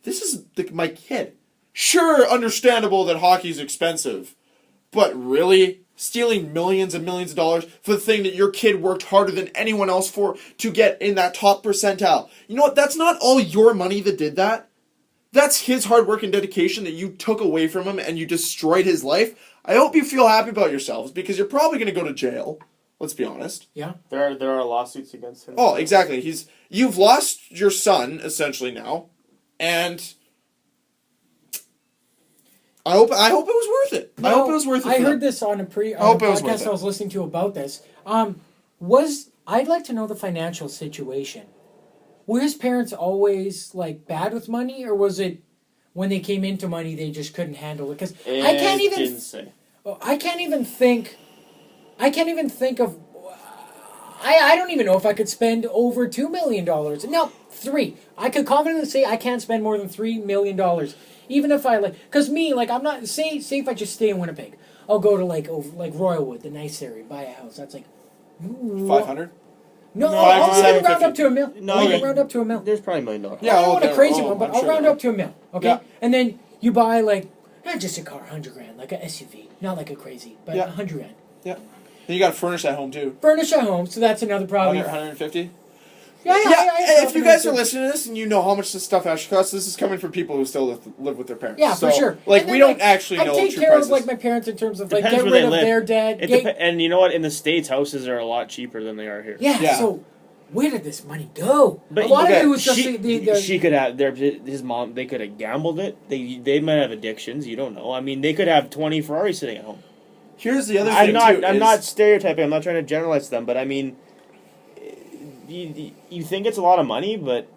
this is my kid. Sure, understandable that hockey's expensive, but really? Stealing millions and millions of dollars for the thing that your kid worked harder than anyone else for to get in that top percentile. You know what? That's not all your money that did that. That's his hard work and dedication that you took away from him and you destroyed his life. I hope you feel happy about yourselves because you're probably going to go to jail. Let's be honest. Yeah. There are lawsuits against him. Oh, exactly. You've lost your son essentially now, and I hope it was worth it. I hope it was worth it. I heard this on a podcast I was listening to about this. I'd like to know the financial situation. Were his parents always bad with money, or was it when they came into money they just couldn't handle it? Because I can't even think of. I don't even know if I could spend over $2 million. No, $3. I could confidently say I can't spend more than $3 million. Even if because me, I'm not, say if I just stay in Winnipeg, I'll go to Royalwood, the nice area, buy a house. That's 500. No, No, I'll 750. round up to $1 million. No, I'll round up to $1 million. There's probably $1 million. Yeah, I don't want a crazy one, but I'm I'll sure round there up to $1 million. Okay, Yeah. and then you buy not just a car, $100,000, like a SUV, not like a crazy, but Yeah. $100,000. Yeah. Then you got to furnish that home too. Furnish a home, so that's another problem. 150. Yeah, If you guys are listening to this and you know how much this stuff actually costs, this is coming from people who still live with their parents. Yeah, for sure. We And then, don't actually I know take true care prices. of my parents in terms of Depends get where rid they of live. their dad. And you know what? In the States, houses are a lot cheaper than they are here. Yeah. So where did this money go? But a lot of okay, it was just she could have his mom. They could have gambled it. They might have addictions. You don't know. I mean, they could have 20 Ferraris sitting at home. Here's the other thing I'm not stereotyping. I'm not trying to generalize them, but I mean, you think it's a lot of money, but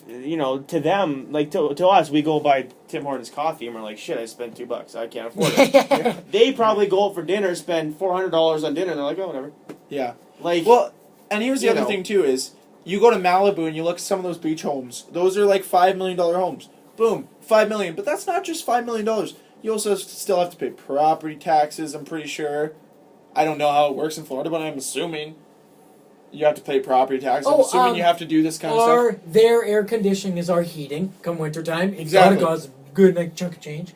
to them, to us, we go buy Tim Hortons coffee and we're like, shit, I spent $2. I can't afford it. They probably go out for dinner, spend $400 on dinner, and they're like, oh, whatever. Yeah. Well, and here's the other thing too is you go to Malibu and you look at some of those beach homes. Those are $5 million homes. Boom, $5 million. But that's not just $5 million. You also still have to pay property taxes. I'm pretty sure. I don't know how it works in Florida, but I'm assuming you have to pay property taxes. I'm assuming you have to do this kind of stuff. Their air conditioning is our heating come wintertime. It's Exactly. gotta cost good chunk of change.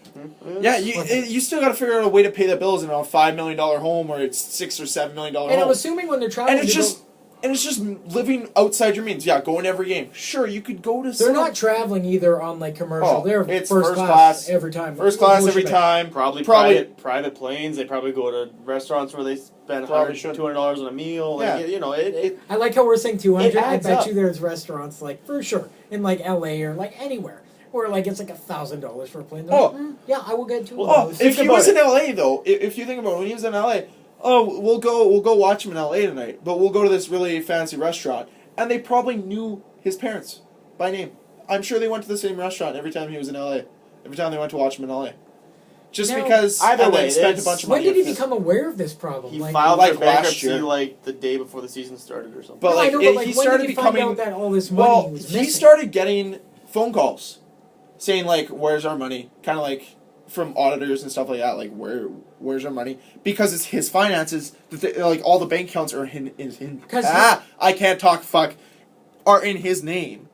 Yeah, you still got to figure out a way to pay that bills in a $5 million home, or it's $6 or $7 million home. And I'm assuming when they're traveling, And it's just living outside your means. Yeah, going every game. Sure, you could go to. they're not traveling either on commercial. They're it's first class every time. First class every time. Probably private planes. They probably go to restaurants where they spend $200 on a meal. Yeah. I like how we're saying 200. I adds bet up. you there's restaurants for sure in LA or anywhere where it's $1,000 for a plane. They're yeah, I will get $2. If he was in LA though, if you think about it, when he was in LA, we'll go watch him in LA tonight, but we'll go to this really fancy restaurant, and they probably knew his parents by name. I'm sure they went to the same restaurant every time he was in LA. Every time they went to watch him in LA. Just Now, because either way, they spent a bunch of money. When did he become aware of this problem? He filed like for last bankruptcy year. the day before the season started or something. But I know, but he when started did he find becoming out that all this money was missing? he started getting phone calls saying where's our money? Kind of from auditors and stuff like that, where's our money? Because it's his finances, all the bank accounts are in I can't talk, are in his name.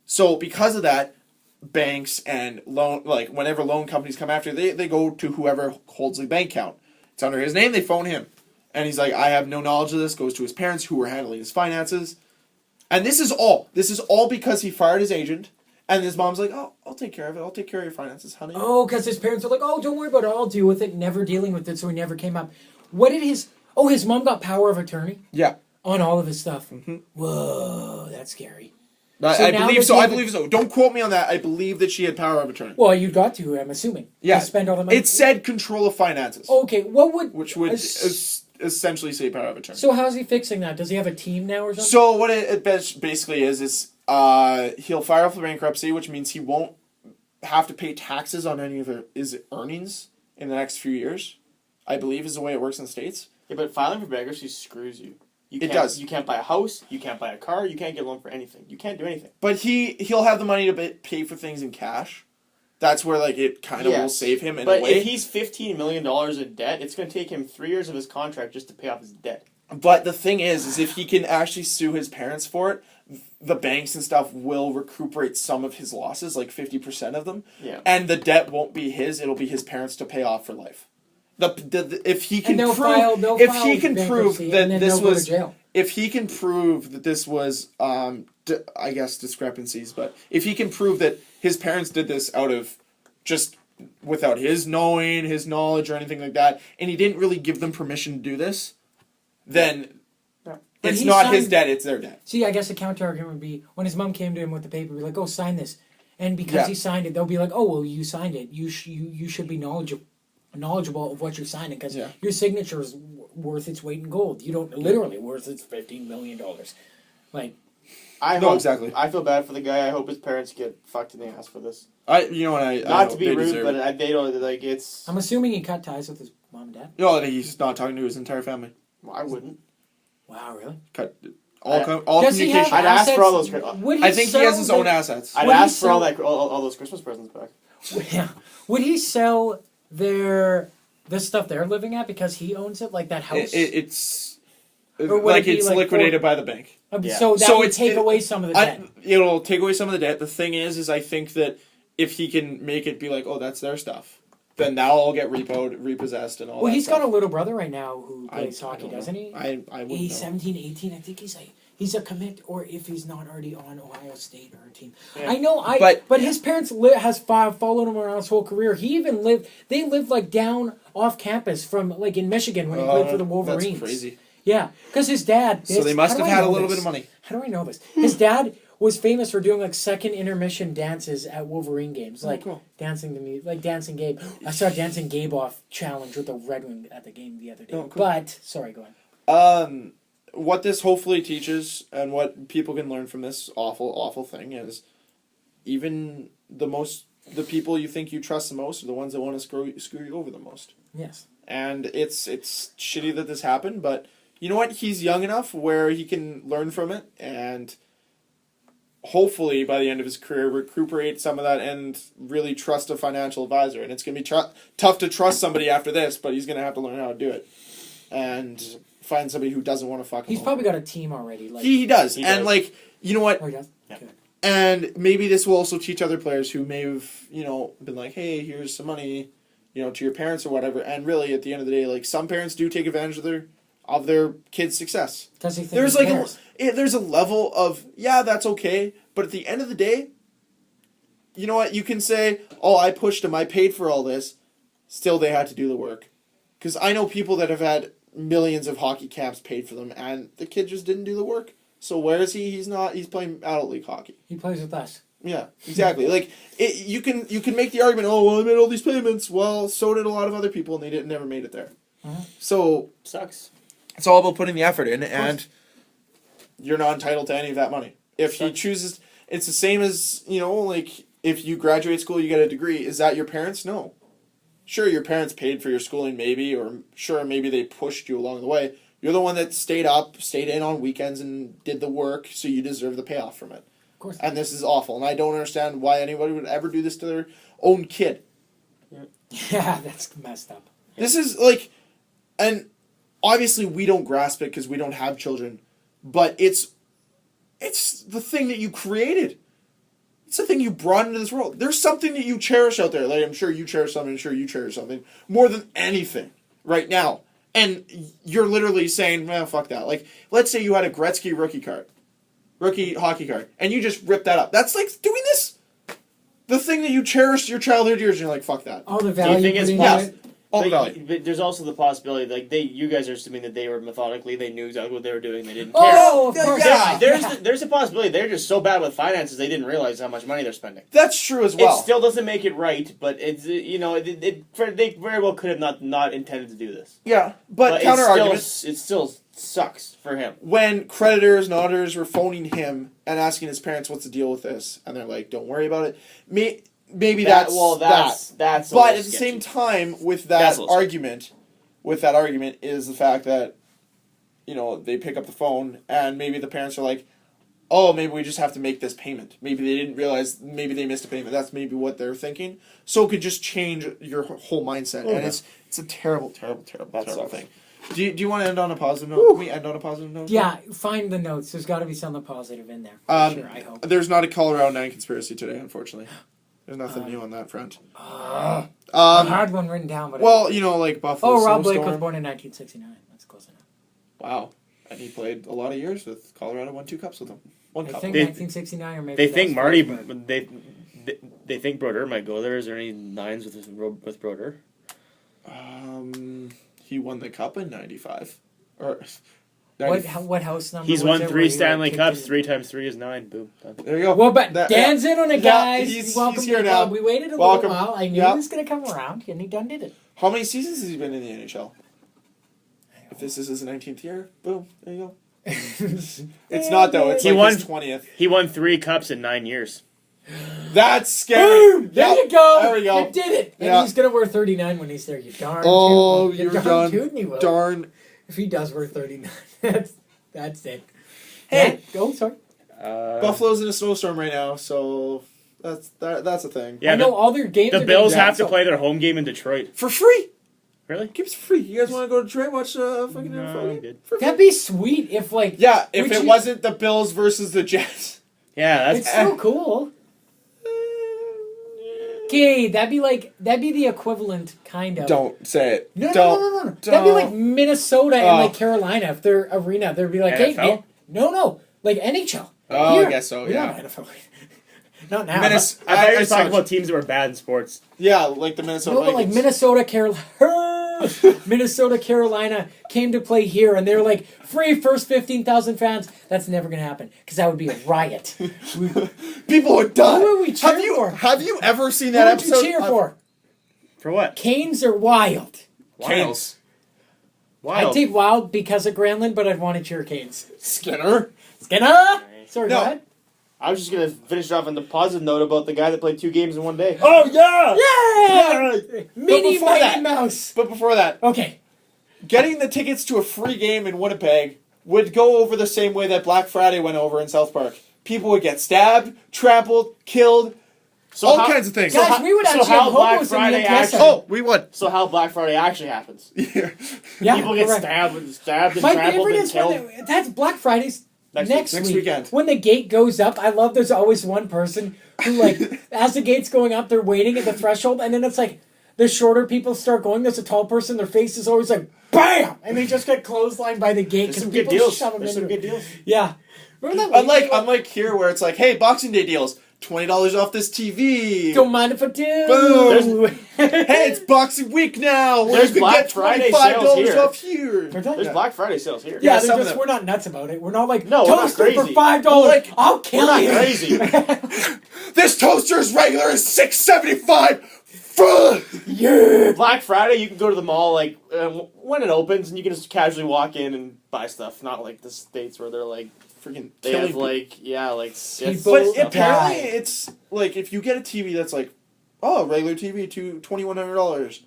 So because of that, banks and whenever loan companies come after, they go to whoever holds the bank account. It's under his name, they phone him. And he's like, I have no knowledge of this, goes to his parents who are handling his finances. And this is all because he fired his agent. And his mom's like, oh, I'll take care of it. I'll take care of your finances, honey. Oh, because his parents were like, oh, don't worry about it. I'll deal with it. Never dealing with it, so he never came up. What did his mom got power of attorney? Yeah. On all of his stuff. Mm-hmm. Whoa, that's scary. I believe so. I believe so. Don't quote me on that. I believe that she had power of attorney. Well, you got to, I'm assuming. Yeah. To spend all the money. It said control of finances. Okay, Which would essentially say power of attorney. So how's he fixing that? Does he have a team now or something? So what it basically is he'll file for bankruptcy, which means he won't have to pay taxes on any of his earnings in the next few years. I believe is the way it works in the States. Yeah, but filing for bankruptcy screws you. It does. You can't buy a house. You can't buy a car. You can't get a loan for anything. You can't do anything. But he'll have the money to pay for things in cash. That's where like it kind of will save him in a way. But if he's $15 million in debt, it's going to take him 3 years of his contract just to pay off his debt. But the thing is if he can actually sue his parents for it, the banks and stuff will recuperate some of his losses, like 50% of them. Yeah. And the debt won't be his; it'll be his parents to pay off for life. If he can prove that this was, if he can prove that this was, I guess discrepancies, but if he can prove that his parents did this out of just without his knowledge or anything like that, and he didn't really give them permission to do this, then it's not his debt; it's their debt. See, I guess the counter argument would be when his mom came to him with the paper, be like, "Oh, sign this," and because he signed it, they'll be like, "Oh, well, you signed it. You should be knowledgeable of what you're signing because your signature is worth its weight in gold. You don't literally worth its $15 million. Like, exactly. I feel bad for the guy. I hope his parents get fucked in the ass for this. Not to be rude, but they don't like it's. I'm assuming he cut ties with his mom and dad. No, he's not talking to his entire family. Well, I wouldn't. Wow, really? Cut all communication. I'd ask for all those. I think he has his own assets. I'd ask for all those Christmas presents back. Yeah. Would he sell the stuff they're living at because he owns it, like that house? It's liquidated by the bank. So that would take away some of the debt. It'll take away some of the debt. The thing is I think that if he can make it be like, oh, that's their stuff, then that'll all get repossessed and all that. Well, he's stuff. got a little brother right now who plays hockey, doesn't he? I wouldn't He's know. 17, 18. I think he's a commit, or if he's not already on Ohio State or a team. Yeah. I know, but his parents has followed him around his whole career. He even they lived like down off campus from like in Michigan when he played for the Wolverines. That's crazy. Yeah, because his dad. So they must have had a little bit of money. How do I know this? His dad was famous for doing like second intermission dances at Wolverine games, like dancing to me, like Dancing Gabe. I saw Dancing Gabe off challenge with the Red Wing at the game the other day. But sorry, go on. What this hopefully teaches, and what people can learn from this awful thing is, even the people you think you trust the most are the ones that want to screw you over the most. Yes. And it's shitty that this happened, but you know what? He's young enough where he can learn from it, and hopefully by the end of his career recuperate some of that and really trust a financial advisor. And it's going to be tough to trust somebody after this, but he's going to have to learn how to do it. And find somebody who doesn't want to fuck him. He's probably got a team already. Like he does. And like, you know what? Oh, he does? Yeah. Good. And maybe this will also teach other players who may have, been like, hey, here's some money, to your parents or whatever. And really, at the end of the day, like, some parents do take advantage of their kids' success. Does he think there's like there's a level of, that's okay. But at the end of the day, you know what? You can say, oh, I pushed him, I paid for all this. Still, they had to do the work. Because I know people that have had millions of hockey camps paid for them, and the kid just didn't do the work. So where is he? He's not. He's playing adult league hockey. He plays with us. Yeah, exactly. Like you can make the argument. Oh, well, I made all these payments. Well, so did a lot of other people, and they never made it there. Uh-huh. So sucks. It's all about putting the effort in, and you're not entitled to any of that money. If he chooses, it's the same as like if you graduate school, you get a degree. Is that your parents? No. Sure, your parents paid for your schooling, maybe, or sure, maybe they pushed you along the way. You're the one that stayed in on weekends, and did the work, so you deserve the payoff from it. Of course. And this is awful, and I don't understand why anybody would ever do this to their own kid. Yeah, that's messed up. This is like, and obviously we don't grasp it because we don't have children, but it's the thing that you created. It's the thing you brought into this world. There's something that you cherish out there. Like, I'm sure you cherish something. I'm sure you cherish something more than anything right now. And you're literally saying, well, fuck that. Like, let's say you had a Gretzky rookie hockey card, and you just ripped that up. That's like doing this. The thing that you cherished your childhood years, and you're like, fuck that. All the value. Do you think it's possible? All the value. But there's also the possibility, like you guys are assuming that they were methodically, they knew exactly what they were doing, they didn't care. Oh, of course. Yeah. There's a possibility they're just so bad with finances they didn't realize how much money they're spending. That's true as well. It still doesn't make it right, but it's they very well could have not intended to do this. Yeah, but counter argument. It still sucks for him. When creditors and auditors were phoning him and asking his parents, "What's the deal with this?" and they're like, "Don't worry about it." Maybe that's that's. But at the same time, with that argument is the fact that, they pick up the phone and maybe the parents are like, oh, maybe we just have to make this payment. Maybe they didn't realize, maybe they missed a payment. That's maybe what they're thinking. So it could just change your whole mindset. And it's a terrible, terrible, terrible, terrible thing. Do you want to end on a positive note? Can we end on a positive note? Yeah, find the notes. There's got to be something positive in there. Sure, I hope. There's not a Colorado 9 conspiracy today, unfortunately. There's nothing new on that front. I had one written down, but like Buffalo. Oh, Rob Blake Snowstorm. was born in 1969. That's close enough. Wow. And he played a lot of years with Colorado, won 2 cups with them. One I cup. think They- 1969 or maybe. They that think was Marty. first, but- They think Brodeur might go there. Is there any nines with Brodeur? He won the cup in 95. Or What house number? He's was won it 3 where you Stanley kicked Cups. in? 3 times 3 is 9. Boom. Done. There you go. Well, but That- Dan's in on it, Yeah, guys. he's Welcome here to the now. club. We waited a Welcome. little while. I knew Yeah. he was going to come around, and he done did it. How many seasons has he been in the NHL? If this is his 19th year, boom, there you go. It's not though. It's He like won- his 20th. He won 3 cups in 9 years. That's scary. Boom! There Yep, you go. There we go. You did it. And Yeah. he's going to wear 39 when he's there. You darn Oh, tootin'. you're darn done. tootin' he will. Darn. If he does wear 39, that's it. Hey. Yeah. Oh, sorry. Buffalo's in a snowstorm right now, so that's a thing. Yeah, I know all their games. the are Bills getting have to canceled. play their home game in Detroit. For free. Really? Keep it free. You guys want to go to Detroit watch fucking No, NFL I'm game? good. For free. That'd be sweet if Yeah, if Would it you- wasn't the Bills versus the Jets. Yeah, It's that's so cool. Okay, that'd be the equivalent kind of. Don't say it. No. Don't. That'd be like Minnesota and Oh. like Carolina if their arena. They'd be like, hey, NFL? man, no, like NHL. Oh, Here. I guess so, We're yeah. not NFL. Not now. I thought you were I talking saw- about teams that were bad in sports. Yeah, like the Minnesota No, but like Vikings. Minnesota, Minnesota, Carolina came to play here, and they're like free first 15,000 fans. That's never gonna happen because that would be a riot. People would die. Who would we cheer for? Have you ever seen Who that would you episode? cheer for? For what? Canes or Wild? Canes. Wild. I'd take Wild because of Granlund, but I'd want to cheer Canes. Skinner. Skinner. Sorry, No. go ahead. I was just gonna finish off on the positive note about the guy that played 2 games in one day. Oh yeah! Yeah! Mini before Mighty that- Mouse. But before that, Okay. getting the tickets to a free game in Winnipeg would go over the same way that Black Friday went over in South Park. People would get stabbed, trampled, killed, all kinds of things. Guys, we would so actually how have Black hobos in Friday the actually- MTS. Oh, we won. So how Black Friday actually happens? Yeah. Yeah, People get correct. stabbed and My trampled favorite and is killed. when that's Black Friday's Next Next week. weekend. When the gate goes up, I love there's always one person who like as the gate's going up, they're waiting at the threshold, and then it's like the shorter people start going. There's a tall person, their face is always like BAM! And they just get clotheslined by the gate There's because some good people deals. shove them There's some into good it. deals. Yeah. Remember that? Unlike here where it's like, hey, Boxing Day deals, $20 off this TV. Don't mind if I do. Boom. Hey, it's Boxing Week now. Where There's you can Black get Friday $25 sales here. off here. There's Black Friday sales here. Yeah, Yeah, they're some of just, them. we're not nuts about it. We're not like, No, we're not toaster for crazy. $5. Like, I'll kill We're not you. crazy. This toaster's regular is $6.75. Fuck. Yeah. Black Friday, you can go to the mall like when it opens, and you can just casually walk in and buy stuff. Not like the States where they're like Freaking they killing have people. like People But die. apparently it's like if you get a TV that's like, oh, regular TV to $2,100,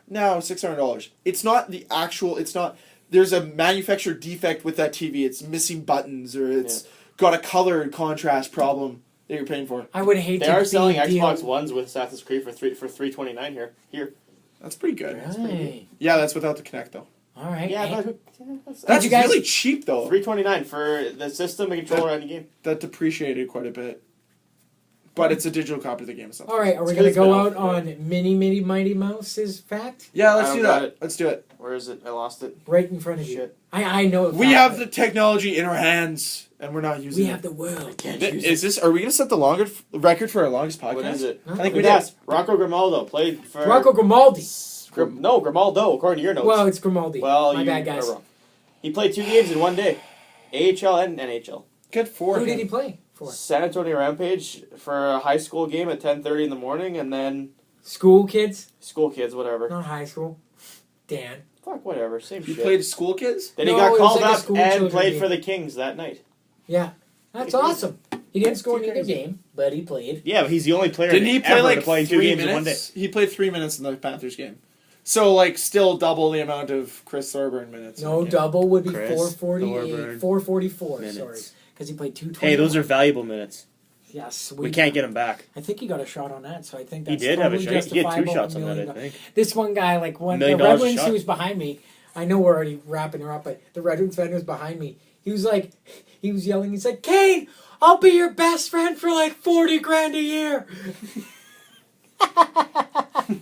now $600. It's not the actual. It's not. There's a manufacturer defect with that TV. It's missing buttons or it's got a color contrast problem that you're paying for. I would hate they to are be selling a deal. Xbox Ones with Assassin's Creed for $329 here. That's pretty good. Right. Yeah, that's without the Kinect though. All right. Yeah, Hey, but That's you guys- really cheap though. $329 for the system and controller on the game. That depreciated quite a bit. But it's a digital copy of the game. It's not- All right, are we It's going to good go spin-off, out on Mini Mighty Mouse's fact? Yeah, I let's don't do got that. it. Let's do it. Where is it? I lost it. Right in front of you. Shit. I know it. We have the technology in our hands, and we're not using We it. have the world. Is this? Are we gonna set the record for our longest podcast? What is it? Huh? I think we Yes, did. Rocco Grimaldo played for Rocco Grimaldi. No, Grimaldo, according to your notes. Well, it's Grimaldi. Well, My you bad, guys. are wrong. He played 2 games in one day, AHL and NHL. Good for Who him. did he play for? San Antonio Rampage for a high school game at 10:30 in the morning, and then School kids, school kids, whatever. not high school. Dan. Fuck, whatever, same You shit. played school kids? Then No, he got it was called like a up school and children played game. for the Kings that night. Yeah, that's Pretty awesome. He didn't score in either crazy. game, but he played. Yeah, but he's the only player Didn't he play ever like to play in 2 3 games in one day. minutes? He played 3 minutes in the Panthers game. So, like, still double the amount of Chris Thorburn minutes. No, Okay. double would be Chris 448, Thorburn 444. minutes. Sorry, because he played 220. Hey, those are valuable minutes. yeah, sweet. We can't get them back. I think he got a shot on that, so I think He that's did have a totally shot. He had 2 justifiable, shots on that, I $1 million. think. This one guy, like one, the $1 million Red a Wings shot. who was behind me. I know we're already wrapping her up, but the Red Wings fan was behind me. He was yelling. He's like, Kane, I'll be your best friend for like $40,000 a year.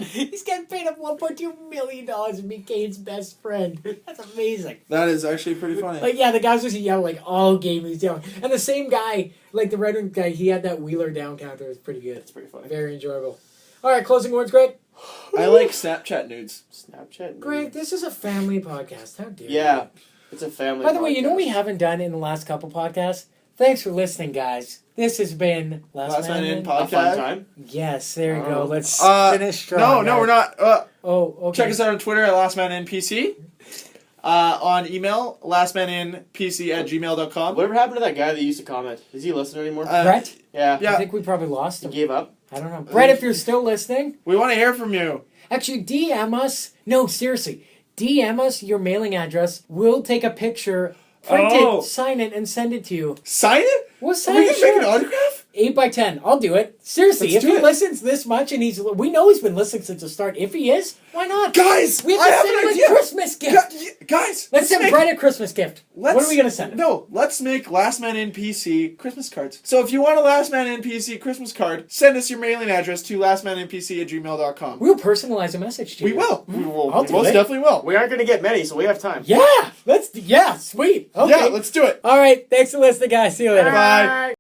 He's getting paid up $1.2 million to be Kane's best friend. That's amazing. That is actually pretty funny. Like, yeah, the guys was yelling like all game he's yelling. And the same guy, like the Red Wings guy, he had that Wheeler down counter. It was pretty good. It's pretty funny. Very enjoyable. All right, closing words, Greg. I like Snapchat nudes. Snapchat. Greg, this is a family podcast. How dare Yeah, you? it's a family. By the way, you know what we podcast. haven't done in the last couple podcasts? Thanks for listening, guys. This has been Last Man In A fun podcast. time. Yes, there you go. Oh. Let's Uh, finish strong. No, guys. we're not. Oh, okay. Check us out on Twitter at LastManInPC. On email, lastmaninpc@gmail.com. Whatever happened to that guy that used to comment? Does he listen anymore? Brett? yeah. yeah. I think we probably lost He him. gave up. I don't know. Brett, if you're still listening, We want to hear from you. actually DM us. No, seriously. DM us your mailing address. We'll take a picture, print Oh. it, sign it, and send it to you. Sign it? We'll Are sign we it. going to make an Sure. autograph? 8x10. I'll do it. Seriously, Let's if do he it. listens this much and we know he's been listening since the start. If he is, why not? Guys, We have I to have send an him idea. a Christmas gift. Guys, Let's send make- Brett a Christmas gift. What are we going to send him? No, let's make Last Man In PC Christmas cards. So if you want a Last Man In PC Christmas card, send us your mailing address to lastmaninpc@gmail.com. We'll personalize a message to you. We will. We will. I'll do Most it. definitely will. We aren't going to get many, so we have time. Yeah, sweet. Okay. Yeah, let's do it. All right, thanks for listening, guys. See you later. Bye.